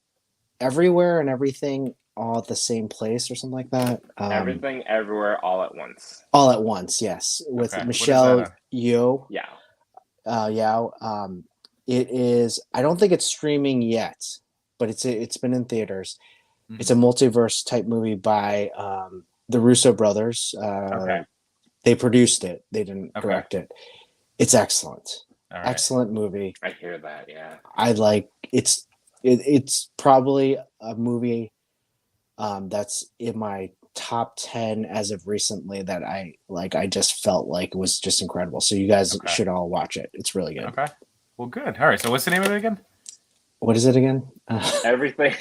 B: Everywhere, and Everything all at the same place, or something like that.
C: Everything, everywhere, all at once.
B: All at once, yes, with
A: Okay.
B: Michelle
A: What is
B: Yeoh.
C: Yeah.
B: Yao. It is. I don't think it's streaming yet, but it's been in theaters.
A: Mhm.
B: It's a multiverse type movie by the Russo brothers.
C: Okay.
B: They produced it. They didn't
A: Okay.
B: direct it. It's excellent.
A: All right.
B: Excellent movie.
C: I hear that. Yeah.
B: I like it's. It's probably a movie that's in my top 10 as of recently that I like. I just felt like it was just incredible. So you guys
A: Okay.
B: should all watch it. It's really good.
A: Okay. Well, good. All right. So what's the name of it again?
B: What is it again?
C: Everything.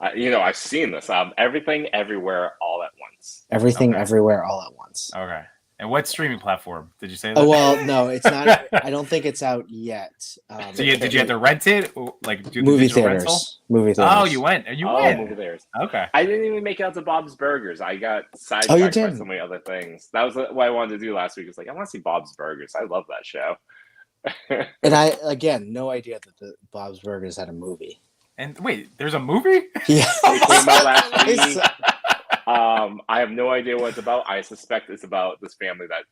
C: I've seen this. Everything, everywhere, all at once.
B: Everything,
A: Okay.
B: Everywhere, all at once.
A: Okay. And what streaming platform did you say that?
B: Oh well, no, it's not. I don't think it's out yet.
A: So did you have to rent it, or like do the
B: movie
A: digital
B: theaters?
A: rental?
B: Movie theaters.
A: Oh, you went. You
C: Oh,
A: went.
C: movie theaters.
A: Okay.
C: I didn't even make it out to Bob's Burgers. I got sidetracked
B: Oh, you
C: by
B: didn't?
C: so many other things. That was what I wanted to do last week. It's like I want to see Bob's Burgers. I love that show.
B: And I again, no idea that the Bob's Burgers had a movie.
A: And wait, there's a movie?
B: Yeah,
C: It came out last
B: It's-
C: week. I have no idea what it's about. I suspect it's about this family that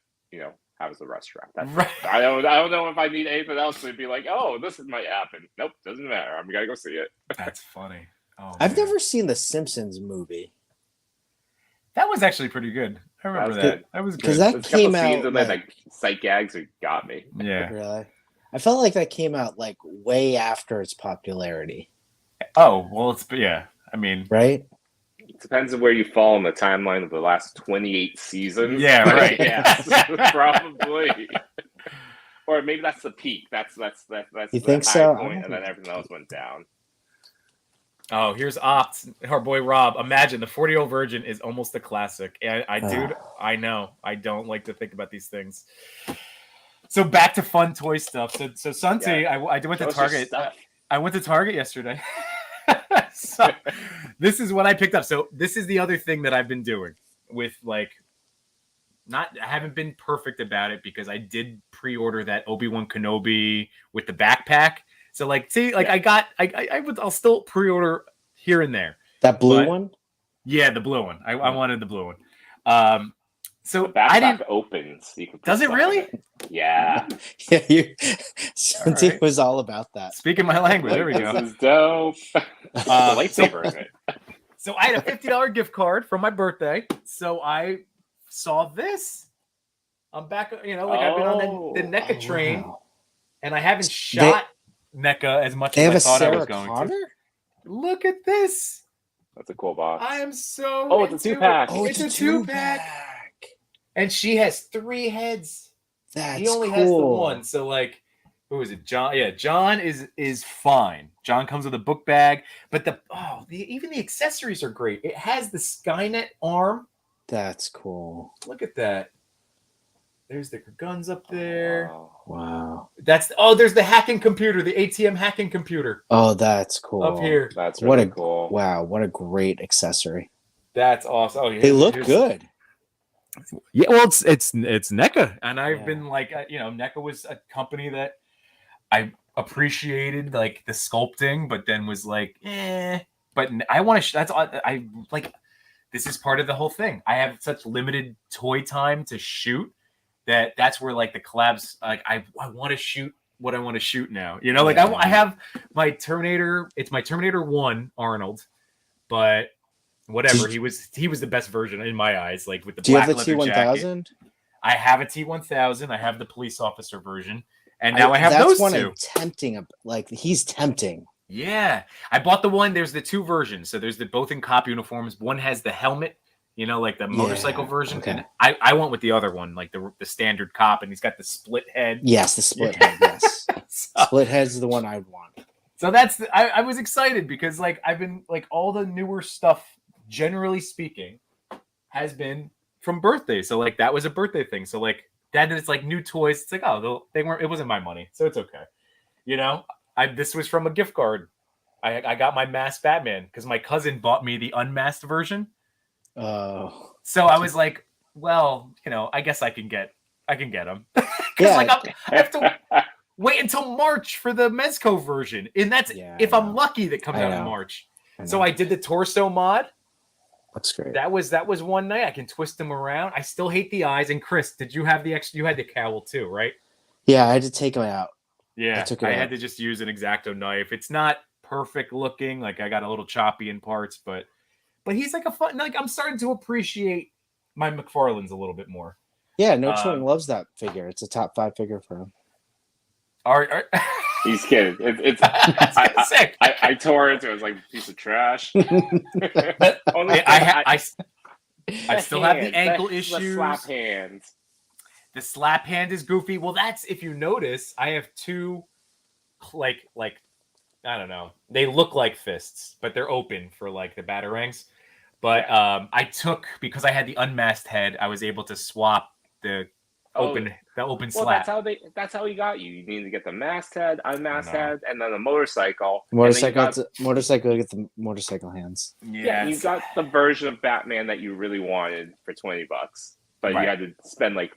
C: has a restaurant. That's
A: Right.
C: I don't know if I need anything else to be like, oh, this might happen. Nope, doesn't matter. I'm gonna go see it.
A: That's funny. Oh,
B: I've
A: man.
B: never seen the Simpsons movie
A: That was actually pretty good. I remember
C: That was
A: that.
C: good.
A: That was
B: because
A: good.
B: that
C: There's a couple
B: came
C: scenes
B: out.
C: in there that sight gags that got me.
A: Yeah.
B: Really, I felt like that came out like way after its popularity,
A: Oh well, yeah. I mean,
B: right?
C: It depends on where you fall in the timeline of the last 28 seasons.
A: Yeah, right.
C: Yes, probably. Or maybe that's the peak. That's
B: You
C: the
B: think
C: high
B: so?
C: point, and then everything else went down.
A: oh, here's Opt, our boy Rob. Imagine the 40-year-old virgin is almost a classic. And dude, I know. I don't like to think about these things. So back to fun toy stuff. So Santi,
C: Yeah.
A: I went to
C: Show us your
A: Target.
C: stuff.
A: I went to Target yesterday. So this is what I picked up. So this is the other thing that I've been doing with I haven't been perfect about it because I did pre-order that Obi-Wan Kenobi with the backpack. So I'll still pre-order here and there.
B: That blue
A: But-
B: one.
A: Yeah, the blue one. I wanted the blue one. So
C: The
A: I
C: backpack
A: didn't.
C: opens. You can put
A: Does it
C: stuff in
A: really?
C: it. Yeah.
B: Yeah, Cindy
A: right.
B: was all about that.
A: Speaking my language, there
C: Like,
A: we
C: this
A: go.
C: is dope. Put the lightsaber in it.
A: So I had a $50 gift card for my birthday. So I saw this. I'm back, I've been on the NECA train,
B: wow.
A: and I haven't shot NECA as much
B: They
A: as
B: have
A: I
B: a
A: thought I
B: Sarah
A: was going
B: Connor?
A: to. Look at this.
C: That's a cool box.
A: I am so
C: Oh, it's a
A: into
C: 2-pack.
A: it.
B: Oh,
A: It's a two-pack. And she has 3 heads.
B: That's
A: He only
B: cool.
A: has the one. So like, who is it? John. Yeah, John is fine. John comes with a book bag, but even the accessories are great. It has the Skynet arm.
B: That's cool.
A: Look at that. There's the guns up there.
B: Wow.
A: There's the hacking computer, the ATM hacking computer.
B: Oh, that's cool.
A: Up here.
C: That's really cool.
B: Wow, what a great accessory.
A: That's awesome. Oh, yeah.
B: They look good.
A: Yeah, well, it's NECA, and I've been like, NECA was a company that I appreciated, like the sculpting, but then was like, But I want to. That's I like. This is part of the whole thing. I have such limited toy time to shoot that's where like the collabs. Like I want to shoot what I want to shoot now. I have my Terminator. It's my Terminator 1 Arnold, but. Whatever, he was the best version in my eyes. Like with the black leather jacket. Do you have the T1000? I have a T1000. I have the police officer version, and now I have those two. That's one
B: tempting. Like he's tempting.
A: Yeah, I bought the one. There's the 2 versions. So there's both in cop uniforms. One has the helmet, like the motorcycle version.
B: Okay.
A: And I went with the other one, like the standard cop, and he's got the split head.
B: Yes, the split head. Yes, split head's the one I'd want.
A: So that's I was excited because like I've been like all the newer stuff. Generally speaking, has been from birthday. So like that was a birthday thing. So like that is like new toys. It's like, they weren't. It wasn't my money, so it's okay. This was from a gift card. I got my masked Batman because my cousin bought me the unmasked version.
B: Oh.
A: So I was like, well, I guess I can get him because like I have to wait until March for the Mezco version, and that's if I'm lucky that comes out in March. So I did the torso mod.
B: Looks great.
A: That was one night. I can twist them around. I still hate the eyes. And Chris, did you have you had the cowl too, right?
B: Yeah, I had to take them out.
A: Yeah, I had to just use an X-Acto knife. It's not perfect looking. Like I got a little choppy in parts, but he's like a fun. Like I'm starting to appreciate my McFarlanes a little bit more.
B: Yeah, No Chilling loves that figure. It's a top 5 figure for him.
A: All right.
C: He's kidding. I tore it. It was like a piece of trash.
A: I still have the ankle issues.
C: The slap hands.
A: The slap hand is goofy. Well, that's if you notice. I have 2, like I don't know. They look like fists, but they're open for like the batarangs. But I took because I had the unmasked head. I was able to swap the open slap.
C: That's how he got you. You need to get the masked head, unmasked head, and then the motorcycle.
B: Motorcycle get the motorcycle hands.
C: Yeah, you got the version of Batman that you really wanted for $20, but you had to spend like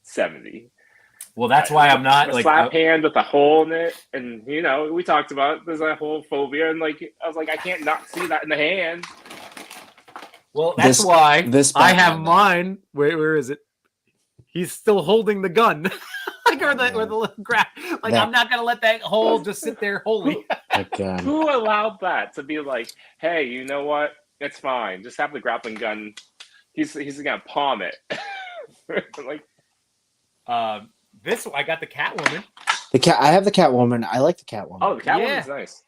C: 70.
A: Well, that's why I'm not like
C: slap hand with a hole in it, and we talked about there's that whole phobia, and like I was like I can't not see that in the hand.
A: Well, that's why I have mine. Where is it? He's still holding the gun, or the grab. Like I'm not gonna let that hole just sit there holy.
C: Who allowed that to be like, hey, you know what? It's fine. Just have the grappling gun. He's gonna palm it. Like,
A: this I got the Catwoman.
B: I have the Catwoman. I like the Catwoman.
C: Oh, the Catwoman's nice.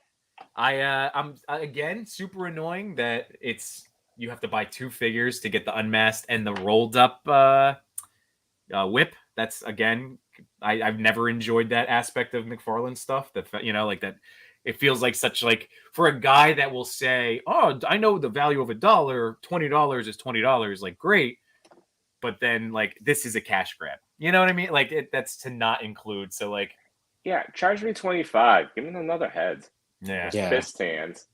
A: I'm again super annoying that you have to buy 2 figures to get the unmasked and the rolled up whip. That's again, I've never enjoyed that aspect of McFarlane stuff. That like that, it feels like such like for a guy that will say, "Oh, I know the value of $1. $20 is $20." Like great, but then like this is a cash grab. You know what I mean? Like that's to not include. So like,
C: yeah, charge me $25. Give me another head.
A: Yeah.
C: Fist hands.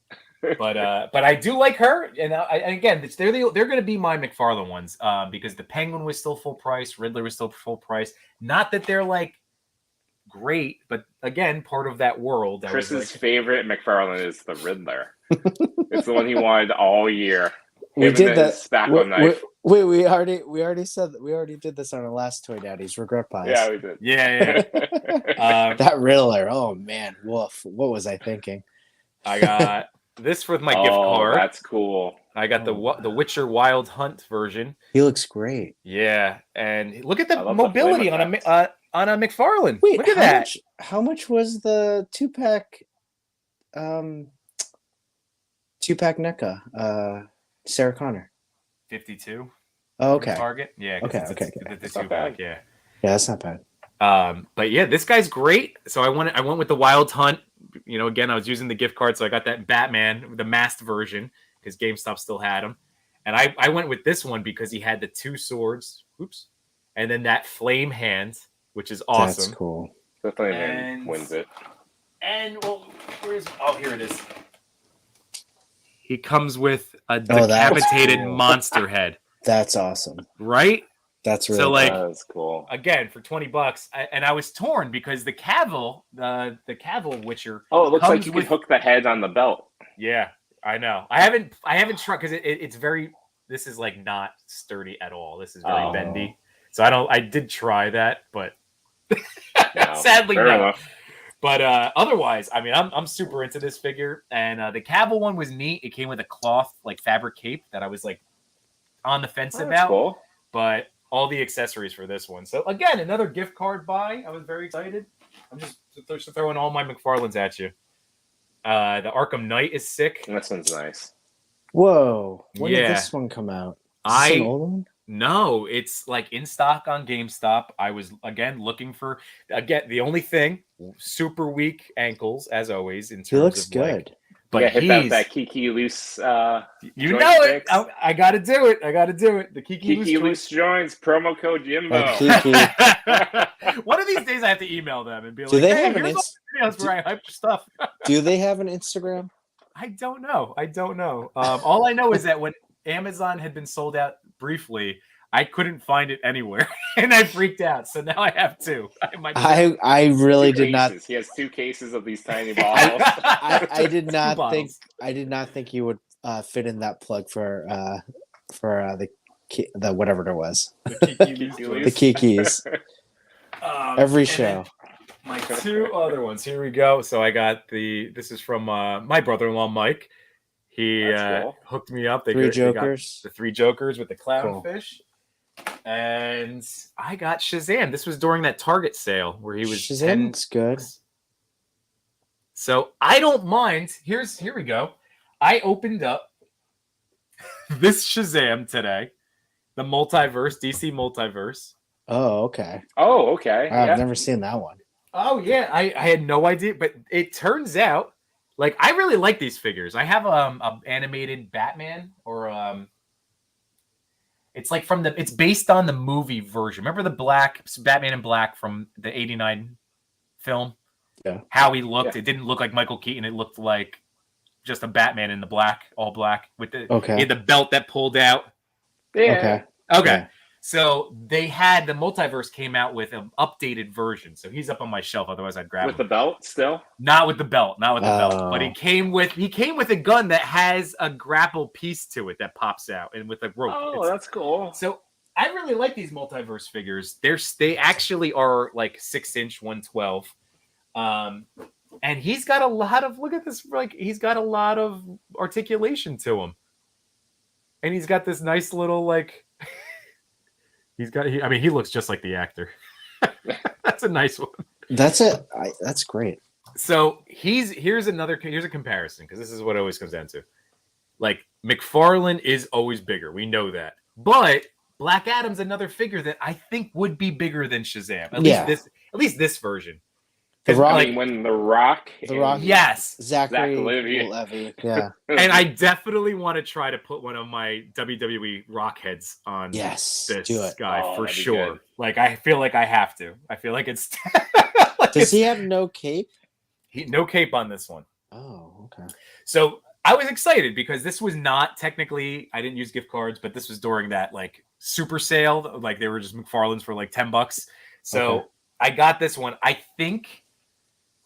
A: But I do like her, and again, they're going to be my McFarlane ones because the Penguin was still full price, Riddler was still full price. Not that they're like great, but again, part of that world.
C: Chris's favorite McFarlane is the Riddler. It's the one he wanted all year.
B: We did that. Wait, we already said that we already did this on our last Toy Daddies regret pies.
C: Yeah, we did.
A: Yeah.
B: That Riddler. Oh man, woof. What was I thinking?
A: I got this with my gift card.
C: That's cool.
A: I got the Witcher Wild Hunt version.
B: He looks great.
A: Yeah, and look at the
C: I love
A: mobility
C: the
A: on
C: flame
A: a McFarlane.
B: Wait,
A: look at that.
B: How much was the 2-pack 2-pack NECA? Sarah Connor.
A: 52.
B: Oh, okay.
A: Target. Yeah.
B: Okay.
A: The 2-pack. Yeah.
B: Yeah, that's not bad.
A: But yeah, this guy's great. So I went with the Wild Hunt. Again, I was using the gift card, so I got that Batman, the masked version, because GameStop still had him. And I went with this one because he had the 2 swords. Oops. And then that flame hand, which is awesome.
B: That's cool.
C: The flame hand wins it.
A: And here it is. He comes with a decapitated monster head.
B: That's awesome.
A: Right?
B: That's really
A: so
C: that's cool.
A: Again, for $20, and I was torn because the Cavill, the Cavill Witcher.
C: Oh, it looks like you could hook the head on the belt.
A: Yeah, I know. I haven't tried because it's very. This is like not sturdy at all. This is very bendy. So I did try that, but sadly no.
C: Enough.
A: But otherwise, I mean, I'm super into this figure, and the Cavill one was neat. It came with a cloth like fabric cape that I was like on the fence about.
C: Cool.
A: But all the accessories for this one. So again, another gift card buy. I was very excited. I'm just throwing all my McFarlanes at you. The Arkham Knight is sick.
C: This one's nice.
B: Whoa! When did this one come out? Is this an old one?
A: No, it's like in stock on GameStop. I was again looking for the only thing, super weak ankles as always. In terms
B: he looks
A: of
B: good.
A: But
C: hit that Kiki loose.
A: You know it. I got to do it. The
C: Kiki loose joints promo code Yimbo. One
A: of these days, I have to email them and be like,
B: "Do they
A: hey,
B: have
A: here's all the videos where I hype stuff."
B: Do they have an Instagram?
A: I don't know. All I know is that when Amazon had been sold out briefly, I couldn't find it anywhere, and I freaked out. So now I have 2.
B: I really did not.
C: He has 2 cases of these tiny bottles.
B: I did not think you would fit in that plug for the whatever it was. The Kikis. Every show.
A: My 2 other ones. Here we go. So I got this is from my brother-in-law Mike. He hooked me up. They got the 3 Jokers with the clownfish. Cool. And I got Shazam. This was during that Target sale where he was
B: Shazam's good.
A: So I don't mind. Here we go. I opened up this Shazam today. The multiverse, DC multiverse.
B: Oh, okay.
C: I've
B: never seen that one.
A: Oh yeah, I had no idea, but it turns out, like, I really like these figures. I have a animated Batman, or it's like it's based on the movie version. Remember the Batman in Black from the '89 film?
B: Yeah.
A: How he looked, it didn't look like Michael Keaton. It looked like just a Batman in the all black with he had the belt that pulled out.
C: Yeah.
A: Okay. Yeah. So they had the multiverse came out with an updated version. So he's up on my shelf. Otherwise, I'd grab him.
C: With the belt still?
A: Not with the belt. But he came with a gun that has a grapple piece to it that pops out and with a rope.
C: Oh, that's cool.
A: So I really like these multiverse figures. They actually are like 6-inch 112. And he's got a lot of he's got a lot of articulation to him. And he's got this nice little he looks just like the actor. That's a nice one.
B: That's it. That's great.
A: So here's a comparison, because this is what it always comes down to. Like, McFarlane is always bigger. We know that. But Black Adam's another figure that I think would be bigger than Shazam. At least this version.
B: The Rock,
C: when The Rock,
A: yes,
B: Zachary Levy, yeah.
A: And I definitely want to try to put one of my WWE Rock heads on this guy for sure. Like, I feel like I have to. I feel like it's.
B: Does he have no cape?
A: No cape on this one.
B: Oh, okay.
A: So I was excited because this was not technically. I didn't use gift cards, but this was during that super sale. Like, they were just McFarlane's for $10. So I got this one. I think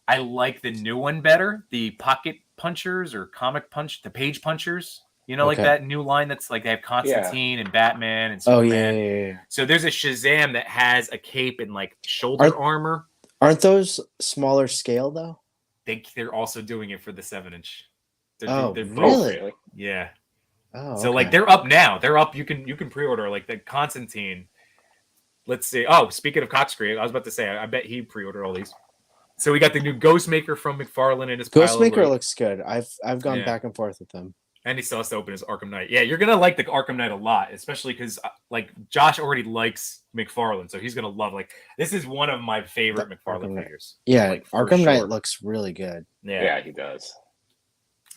A: I like the new one better. The pocket punchers or the page punchers. You know, like that new line that's like they have Constantine and Batman and Superman.
B: Yeah.
A: So there's a Shazam that has a cape and like shoulder armor.
B: Aren't those smaller scale though?
A: They're also doing it for the 7-inch.
B: They're
C: really?
A: Yeah.
B: Oh,
A: so like they're up now. They're up. You can pre-order like the Constantine. Let's see. Oh, speaking of Coxcream, I was about to say I bet he pre-ordered all these. So we got the new Ghostmaker from McFarlane in his
B: Ghostmaker looks good. I've gone back and forth with him.
A: And he still has to open his Arkham Knight. Yeah, you're gonna like the Arkham Knight a lot, especially because like Josh already likes McFarlane, so he's gonna love. Like this is one of my favorite McFarlane figures.
B: Yeah,
A: like,
B: Arkham Knight looks really good.
C: Yeah, he does.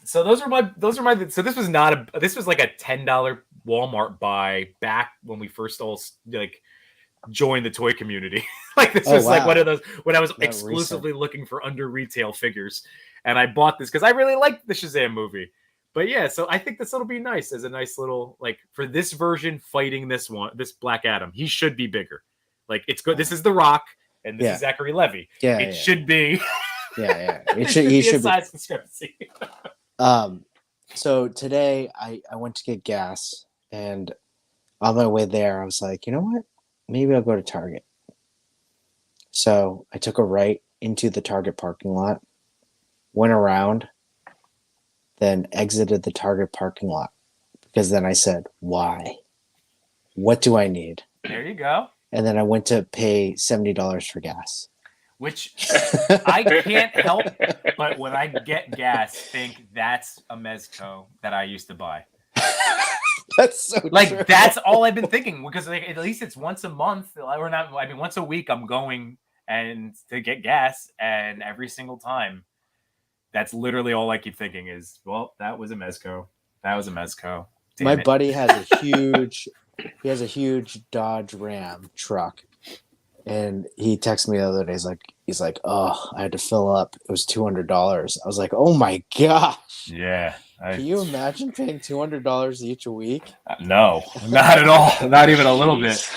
A: So those are my. So this was not a. This was like a $10 Walmart buy back when we first all like joined the toy community. Like this was like one of those when I was exclusively looking for under retail figures, and I bought this because I really liked the Shazam movie. But yeah, so I think this will be nice as a nice little like for this version fighting this Black Adam. He should be bigger. Like it's good. This is The Rock and this is Zachary Levi.
B: Yeah,
A: it should be.
B: Yeah. It should. He should be.
A: Size discrepancy.
B: So today I went to get gas, and on my way there I was like, you know what? Maybe I'll go to Target. So I took a right into the Target parking lot, went around, then exited the Target parking lot because then I said, why? What do I need?
A: There you go.
B: And then I went to pay $70 for gas.
A: Which I can't help but when I get gas, think that's a Mezco that I used to buy.
B: That's so
A: like
B: true.
A: That's all I've been thinking because like at least it's once a month or not. I mean, once a week I'm going and to get gas, and every single time, that's literally all I keep thinking is, well, that was a Mezco. That was a Mezco.
B: My buddy has a huge Dodge Ram truck. And he texted me the other day. He's like, oh, I had to fill up. It was $200. I was like, oh my gosh.
A: Yeah.
B: Can you imagine paying $200 each a week?
A: No, not at all. Not even a little bit.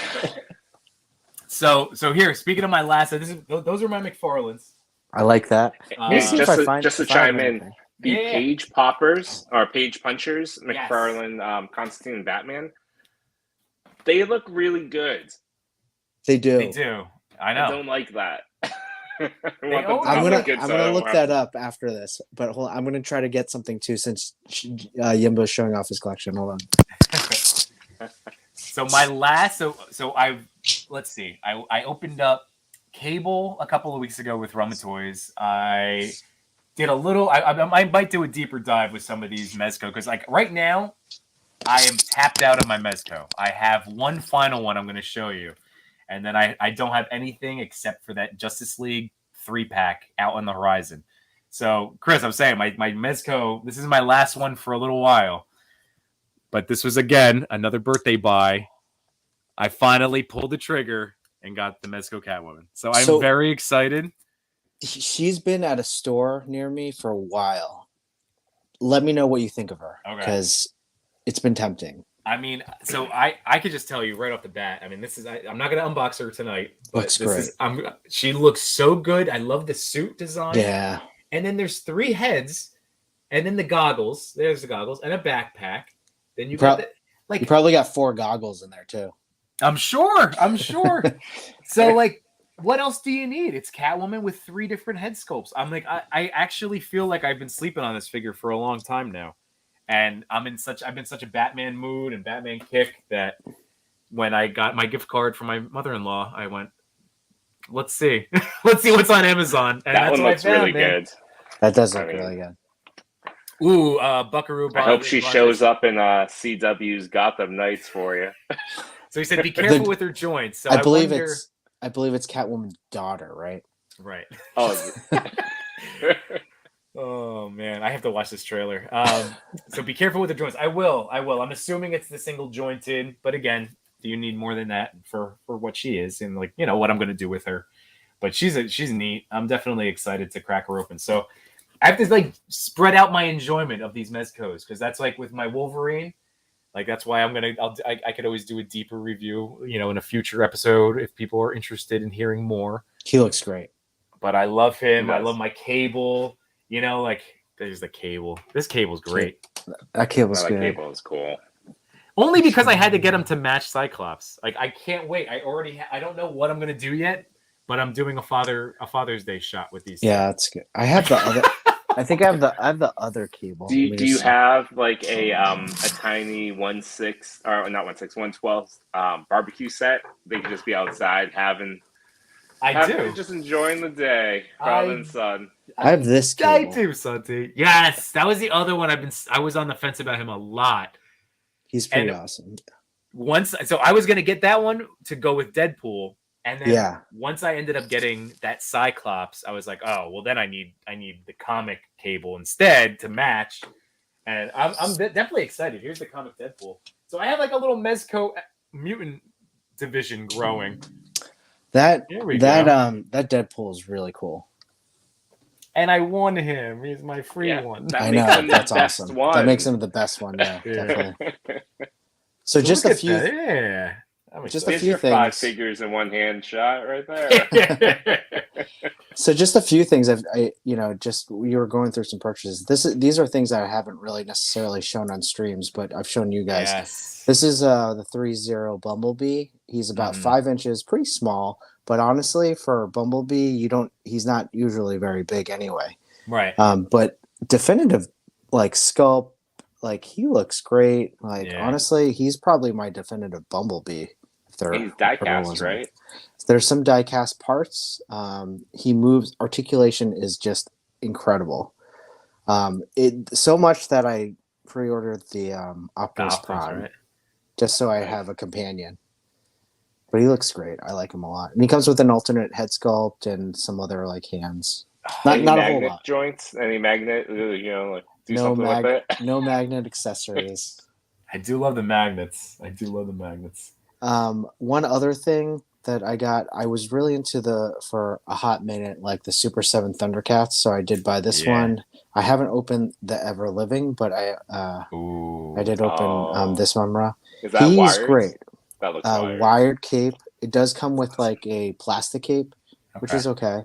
A: So here, speaking of my last, those are my McFarlanes.
B: I like that.
C: Just to chime in, the page poppers or page punchers, McFarlane, Constantine, and Batman, they look really good.
B: They do.
A: They do. I know.
C: I don't like that.
B: I'm gonna look that up after this. But hold on, I'm gonna try to get something too since Yimbo's showing off his collection. Hold on.
A: So my last, let's see. I opened up Cable a couple of weeks ago with Rum and Toys. I did a little. I might do a deeper dive with some of these Mezco because like right now, I am tapped out of my Mezco. I have one final one I'm going to show you. And then I don't have anything except for that Justice League 3-pack out on the horizon. So, Chris, I'm saying my Mezco, this is my last one for a little while. But this was, again, another birthday buy. I finally pulled the trigger and got the Mezco Catwoman. So I'm very excited.
B: She's been at a store near me for a while. Let me know what you think of her. Because it's been tempting.
A: I mean, so I could just tell you right off the bat. I mean, I'm not going to unbox her tonight. But
B: looks great.
A: She looks so good. I love the suit design.
B: Yeah.
A: And then there's 3 heads, and then the goggles. There's the goggles and a backpack. Then you
B: probably got 4 goggles in there too.
A: I'm sure. So like, what else do you need? It's Catwoman with 3 different head sculpts. I'm like, I actually feel like I've been sleeping on this figure for a long time now. And I've been such a Batman mood and Batman kick that when I got my gift card from my mother-in-law, I went, let's see what's on Amazon. And
C: that one looks really good.
B: That does look really good.
A: Ooh, Buckaroo.
C: I hope she shows up in CW's Gotham Knights for you.
A: So he said, be careful with her joints. So
B: I believe it's Catwoman's daughter, right?
A: Right.
C: Oh.
A: Oh man, I have to watch this trailer. So be careful with the joints. I will. I'm assuming it's the single jointed, but again, do you need more than that for what she is and like, you know, what I'm going to do with her? But she's neat. I'm definitely excited to crack her open. So I have to like spread out my enjoyment of these Mezcos because that's like with my Wolverine. Like that's why I could always do a deeper review, you know, in a future episode if people are interested in hearing more.
B: He looks great.
A: But I love him. I love my Cable. You know, like there's the Cable. This Cable's great.
B: That cable's
C: That
B: good.
C: cable is cool.
A: Only because I had to get him to match Cyclops. Like I can't wait. I don't know what I'm gonna do yet, but I'm doing a Father's Day shot with these.
B: Yeah, that's good. I have the other. I think I have the other cable.
C: Do you have like a tiny 1/6 or not 1/6 1/12 barbecue set? They can just be outside having.
A: I do.
C: Just enjoying the day, father and son.
B: I have this cable.
A: I do, Santi. Yes, that was the other one. I was on the fence about him a lot.
B: He's pretty awesome.
A: So I was gonna get that one to go with Deadpool, and then once I ended up getting that Cyclops, I was like, oh well, then I need the comic cable instead to match, and I'm definitely excited. Here's the comic Deadpool. So I have like a little Mezco mutant division growing.
B: That Deadpool is really cool.
A: And I won him. He's my free one.
B: I know, that's awesome. One. That makes him the best one, definitely. So just a few just a few things.
C: 5 figures in one hand shot right there.
B: So just a few things we were going through some purchases. These are things that I haven't really necessarily shown on streams, but I've shown you guys.
A: Yes.
B: This is the 3-0 Bumblebee. He's about 5 inches, pretty small, but honestly for Bumblebee, he's not usually very big anyway.
A: Right.
B: But definitive like sculpt, like he looks great. Like honestly, he's probably my definitive Bumblebee.
C: He's die-cast, right?
B: There's some die-cast parts. He moves. Articulation is just incredible. It so much that I pre-ordered the Optimus Prime, just so I have a companion. But he looks great. I like him a lot, and he comes with an alternate head sculpt and some other like hands. Not a whole lot.
C: Joints? Any magnet? Like do something with it.
B: No magnet accessories.
A: I do love the magnets.
B: One other thing that I got, I was really into for a hot minute, like the Super 7 Thundercats. So I did buy this one. I haven't opened the Ever Living, but I did open this one, Ra.
C: Is that wired?
B: He's great.
C: That looks wired.
B: Wired cape. It does come with like a plastic cape, which is okay.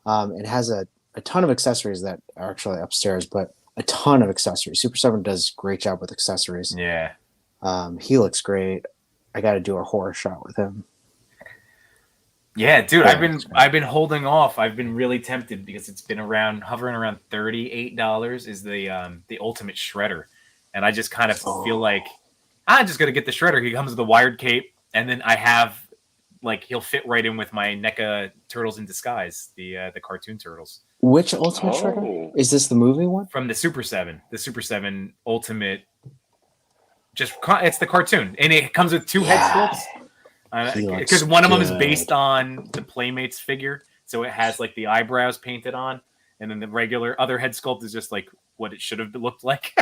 B: It has a ton of accessories that are actually upstairs, but a ton of accessories. Super 7 does a great job with accessories.
A: Yeah.
B: He looks great. I got to do a horror shot with him.
A: Yeah, dude, I've been holding off. I've been really tempted because it's been hovering around $38 is the Ultimate Shredder. And I just kind of feel like I'm just going to get the Shredder. He comes with a wired cape, and then I have he'll fit right in with my NECA Turtles in Disguise, the cartoon turtles.
B: Which Ultimate Shredder? Is this the movie one?
A: From the Super 7. The Super 7 Ultimate. It's the cartoon, and it comes with 2 head sculpts. Because one of them is based on the Playmates figure, so it has like the eyebrows painted on, and then the regular other head sculpt is just like what it should have looked like.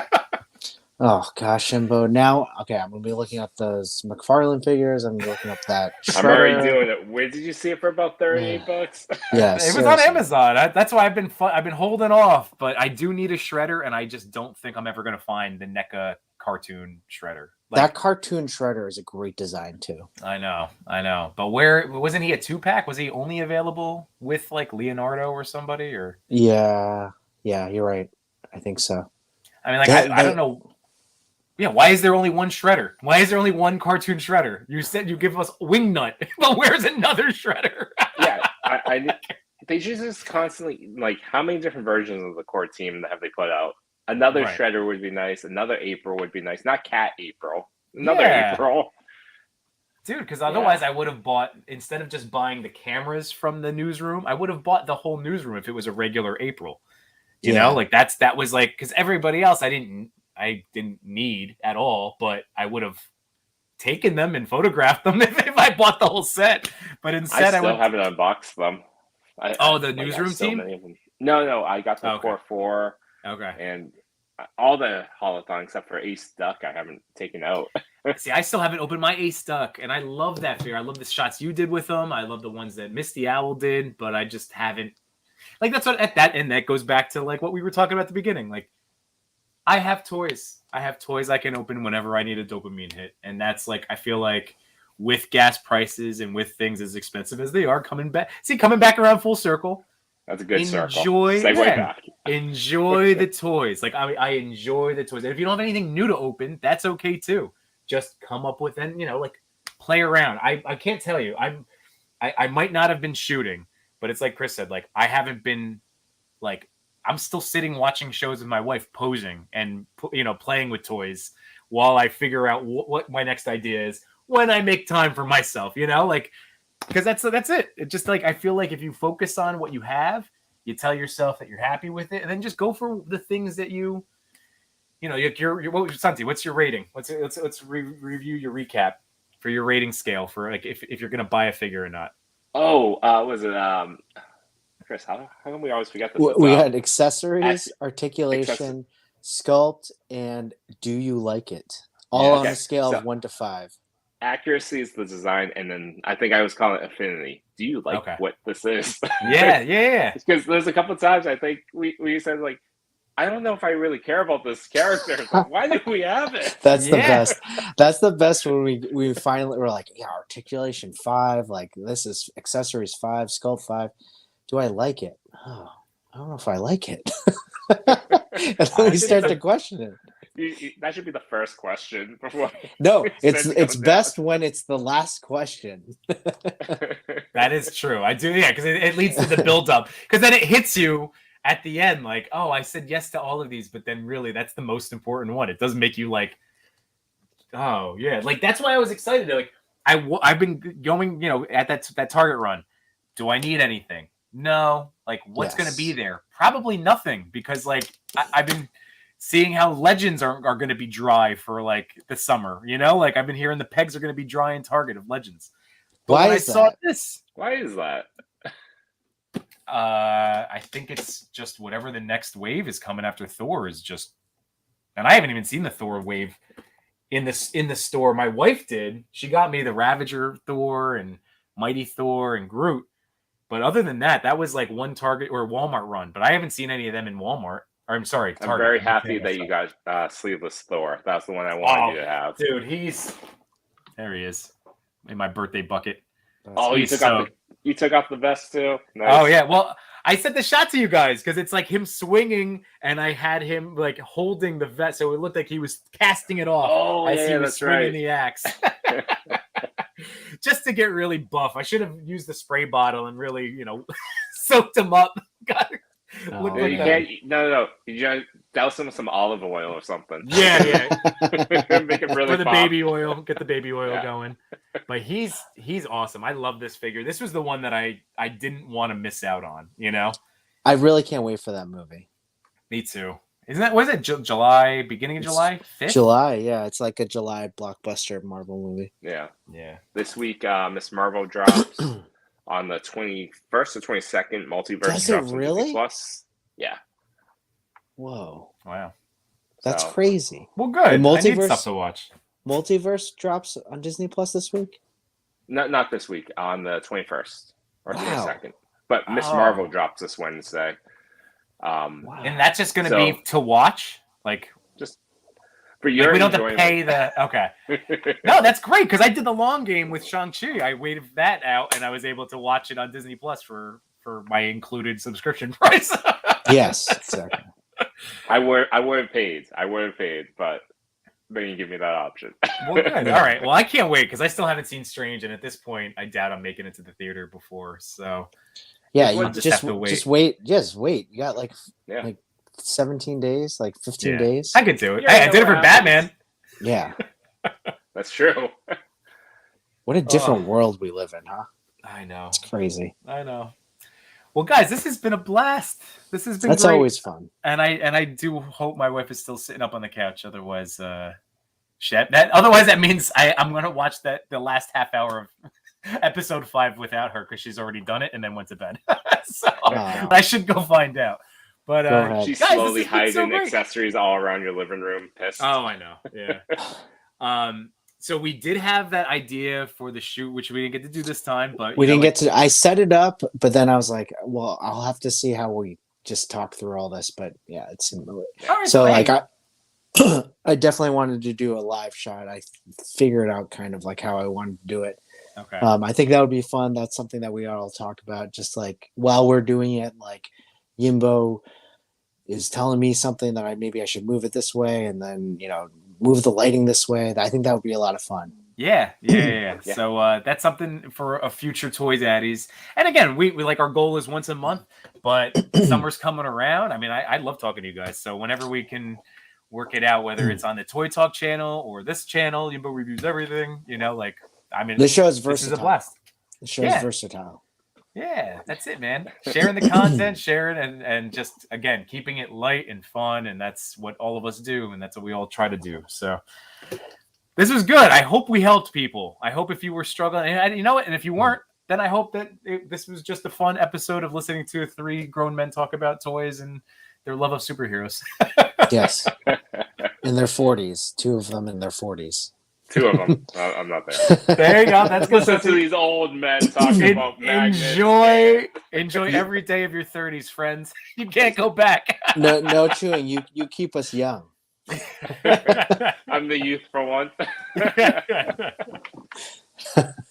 B: Oh gosh, Yimbo. Now, okay, I'm gonna be looking up those McFarlane figures. I'm looking up that Shredder.
C: I'm already doing it. Where did you see it for about $38?
B: Yeah,
A: it was on Amazon. That's why I've been holding off. But I do need a Shredder, and I just don't think I'm ever gonna find the NECA cartoon Shredder.
B: That cartoon Shredder is a great design too.
A: I know. But where wasn't he a 2-pack? Was he only available with like Leonardo or somebody? Or
B: yeah, you're right. I think so.
A: I mean, I don't know. Yeah, why is there only one Shredder? Why is there only one cartoon Shredder? You said you give us Wingnut, but where's another Shredder?
C: Yeah, they just constantly how many different versions of the core team have they put out? Another Shredder would be nice. Another April would be nice. Not Cat April. Another April.
A: Dude, because otherwise I would have bought, instead of just buying the cameras from the newsroom, I would have bought the whole newsroom if it was a regular April. You know, that was because everybody else I didn't need at all, but I would have taken them and photographed them if I bought the whole set. But instead,
C: I haven't unboxed them.
B: The
A: newsroom team?
C: No, I got the Core 4.
A: Okay.
C: And all the holothon except for Ace Duck I haven't taken out.
A: See, I still haven't opened my Ace Duck, and I love that figure. I love the shots you did with them. I love the ones that Misty Owl did, but I just haven't. That's what and that goes back to what we were talking about at the beginning. I have toys. I can open whenever I need a dopamine hit, and that's I feel like with gas prices and with things as expensive as they are coming back around full circle.
C: That's a good circle.
A: Enjoy,
C: Segue back.
A: enjoy the toys. Like I enjoy the toys. And if you don't have anything new to open, that's okay too. Just come up with and like play around. I can't tell you. I might not have been shooting, but it's like Chris said. Like I haven't been like I'm still sitting watching shows with my wife, posing and playing with toys while I figure out what my next idea is when I make time for myself. Like. Because that's it. It's just like I feel like if you focus on what you have, you tell yourself that you're happy with it, and then just go for the things that your Santi, what's your rating? Let's review your recap for your rating scale for like if you're gonna buy a figure or not.
C: Oh, was it Chris? How come we always forget this?
B: We had accessories, articulation, sculpt, and do you like it? All on a scale of 1 to 5.
C: Accuracy is the design, and then I think I was calling it affinity. Do you like what this is?
A: Yeah.
C: Because there's a couple of times I think we said like, I don't know if I really care about this character. Why do we have it?
B: That's the best. That's the best when we finally were like, articulation 5, like this is accessories 5, sculpt 5. Do I like it? Oh, I don't know if I like it. And then we start to question it.
C: That should be the first question before.
B: No, it's best when it's the last question.
A: That is true. I do, because it leads to the build up. Because then it hits you at the end, like, oh, I said yes to all of these, but then really that's the most important one. It doesn't make you like, oh yeah, like that's why I was excited. Like I've been going, at that Target run. Do I need anything? No. Like what's going to be there? Probably nothing, because like I've been seeing how Legends are going to be dry for like the summer, like I've been hearing the pegs are going to be dry in Target of Legends. But
B: why
A: when
B: is
A: I saw
B: that?
A: this,
C: why is that?
A: I think it's just whatever the next wave is coming after Thor is just, and I haven't even seen the Thor wave in the store. My wife did. She got me the Ravager Thor and Mighty Thor and Groot. But other than that, that was like one Target or Walmart run. But I haven't seen any of them in Walmart. Or I'm sorry, Target.
C: I'm very happy that you got Sleeveless Thor. That's the one I wanted you to have.
A: Dude, there he is in my birthday bucket.
C: You took off the vest too? Nice.
A: Oh yeah. Well, I sent the shot to you guys because it's like him swinging, and I had him like holding the vest, so it looked like he was casting it off as he was swinging the axe. Just to get really buff. I should have used the spray bottle and really, soaked him up.
C: No. You just douse him with some olive oil or something.
A: Yeah.
C: Make it really
A: for the baby oil. Get the baby oil going. But he's awesome. I love this figure. This was the one that I didn't want to miss out on.
B: I really can't wait for that movie.
A: Me too. Was it July, beginning of July 5th?
B: July, yeah. It's like a July blockbuster Marvel movie.
C: Yeah. This week, Miss Marvel drops on the 21st or 22nd. Multiverse
B: Does
C: drops
B: it really?
C: on Disney Plus. Yeah.
B: Whoa.
A: Wow.
B: That's crazy.
A: Well, good. I need stuff to watch.
B: Multiverse drops on Disney Plus this week?
C: Not this week. On the 21st or 22nd. But Miss Marvel drops this Wednesday.
A: Wow. And that's just going to be to watch, like
C: just for your.
A: Like we don't have to pay the. Okay. No, that's great because I did the long game with Shang-Chi. I waited that out, and I was able to watch it on Disney Plus for my included subscription price.
B: Yes, exactly.
C: I would have paid, but then you give me that option.
A: Well, good. All right. Well, I can't wait because I still haven't seen Strange, and at this point, I doubt I'm making it to the theater before. So.
B: Yeah, you just wait. You got like 17 days, like 15 days.
A: I could do it. I did it for Batman.
B: Yeah.
C: That's true.
B: What a different world we live in, huh?
A: I know.
B: It's crazy.
A: I know. Well, guys, this has been a blast. This has been
B: That's
A: great.
B: always fun.
A: And I do hope my wife is still sitting up on the couch. Otherwise, that means I'm going to watch the last half hour of episode 5 without her because she's already done it and then went to bed. So I should go find out. But
C: she's slowly hiding accessories all around your living room. Pissed.
A: Oh, I know. Yeah. So we did have that idea for the shoot, which we didn't get to do this time, but
B: we didn't get to. I set it up, but then I was like, well, I'll have to see how we just talk through all this. But yeah, it's so like I definitely wanted to do a live shot. I figured out kind of like how I wanted to do it.
A: Okay.
B: I think that would be fun. That's something that we all talk about, just like while we're doing it. Like Yimbo is telling me something that maybe I should move it this way, and then move the lighting this way. I think that would be a lot of fun.
A: Yeah.
C: Yeah.
A: So that's something for a future Toy Daddies. And again, we like our goal is once a month, but summer's coming around. I mean, I love talking to you guys. So whenever we can work it out, whether it's on the Toy Talk channel or this channel, Yimbo reviews everything.
B: This show is versatile.
A: This is a blast.
B: The show is versatile.
A: Yeah, that's it, man. Sharing the content, sharing and just again keeping it light and fun, and that's what all of us do, and that's what we all try to do. So this was good. I hope we helped people. I hope if you were struggling, and you know what, and if you weren't, then I hope that this was just a fun episode of listening to 3 grown men talk about toys and their love of superheroes.
B: Yes, in their 40s, 2 of them in their 40s.
C: 2 of them. I'm not there.
A: There you go. That's good.
C: Listen to these old men talking about magnets.
A: Enjoy every day of your 30s, friends. You can't go back.
B: No chewing. You keep us young.
C: I'm the youth for one.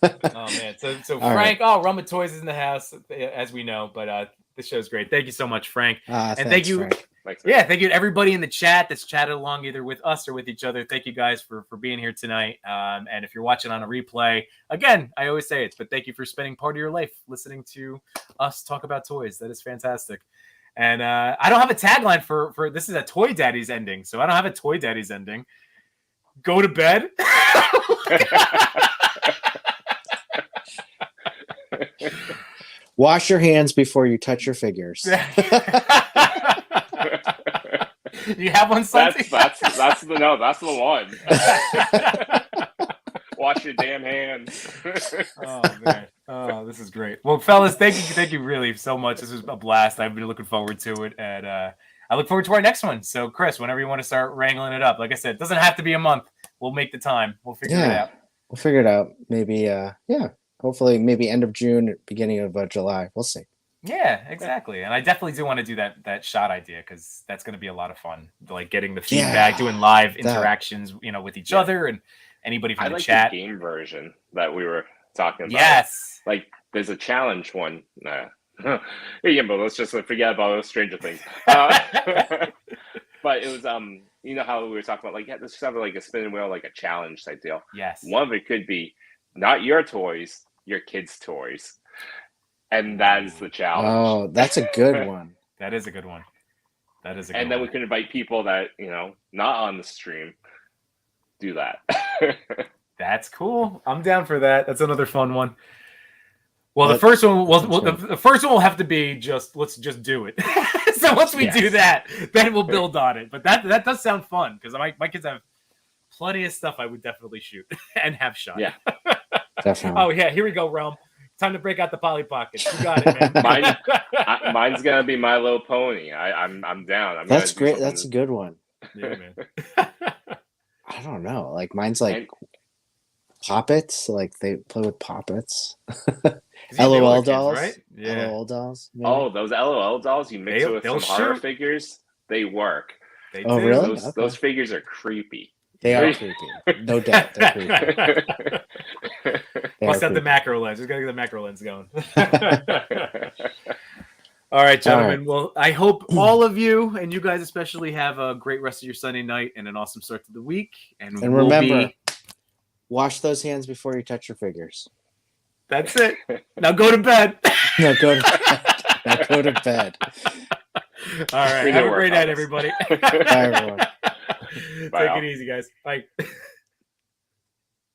A: Oh man. So Frank,
B: right.
A: Rumma Toys is in the house, as we know, but this show's great. Thank you so much, Frank.
B: And
A: thank you.
B: Frank.
A: Thank you to everybody in the chat that's chatted along either with us or with each other. Thank you guys for being here tonight. And if you're watching on a replay, again, I always say it, but thank you for spending part of your life listening to us talk about toys. That is fantastic. And I don't have a tagline for this is a Toy Daddies ending, so I don't have a Toy Daddies ending. Go to bed.
B: Wash your hands before you touch your figures.
A: You have one, Sunday?
C: That's the one. Wash your damn hands.
A: Oh man. Oh, this is great. Well, fellas, thank you really so much. This was a blast. I've been looking forward to it, and I look forward to our next one. So, Chris, whenever you want to start wrangling it up, like I said, it doesn't have to be a month. We'll make the time. We'll figure it out.
B: We'll figure it out. Maybe, hopefully, maybe end of June, beginning of July. We'll see.
A: Yeah, exactly. And I definitely do want to do that shot idea because that's going to be a lot of fun. Like getting the feedback, doing live interactions, with each other and anybody from the chat.
C: The game version that we were talking about.
A: Yes.
C: Like there's a challenge one. Hey, Yimbo, let's just forget about those Stranger Things. But it was how we were talking about let's just have like a spinning wheel, like a challenge type deal.
A: Yes.
C: One of it could be not your toys, your kids' toys. And that is the challenge.
B: Oh, that's a good one.
A: That is a good one.
C: And then we can invite people that, not on the stream, do that.
A: That's cool. I'm down for that. That's another fun one. Well, the first one will have to be let's just do it. So once we do that, then we'll build on it. But that does sound fun because my kids have plenty of stuff I would definitely shoot and have shot.
C: Yeah.
B: Definitely.
A: Oh yeah, here we go, Realm. Time to break out the Polly Pockets. You got it, man.
C: Mine's gonna be My Little Pony. I'm down.
B: That's great. That's a good one.
A: Yeah, man.
B: I don't know. Like mine's like Poppets. Like they play with Poppets. LOL dolls,
A: right? Yeah.
B: LOL dolls. Maybe?
C: Oh, those LOL dolls you mix it with some horror figures. They work.
A: They
B: do.
C: Really? Those figures are creepy.
B: They are creepy. No doubt. They're creepy.
A: Bust out the macro lens. Just gotta get the macro lens going. All right, gentlemen. All right. Well, I hope all of you, and you guys especially, have a great rest of your Sunday night and an awesome start to the week. And
B: remember, wash those hands before you touch your figures.
A: That's it. Now go to bed.
B: Now go to bed.
A: All right. Have a great night, everybody.
B: Bye, everyone.
A: Take it easy, guys. Bye.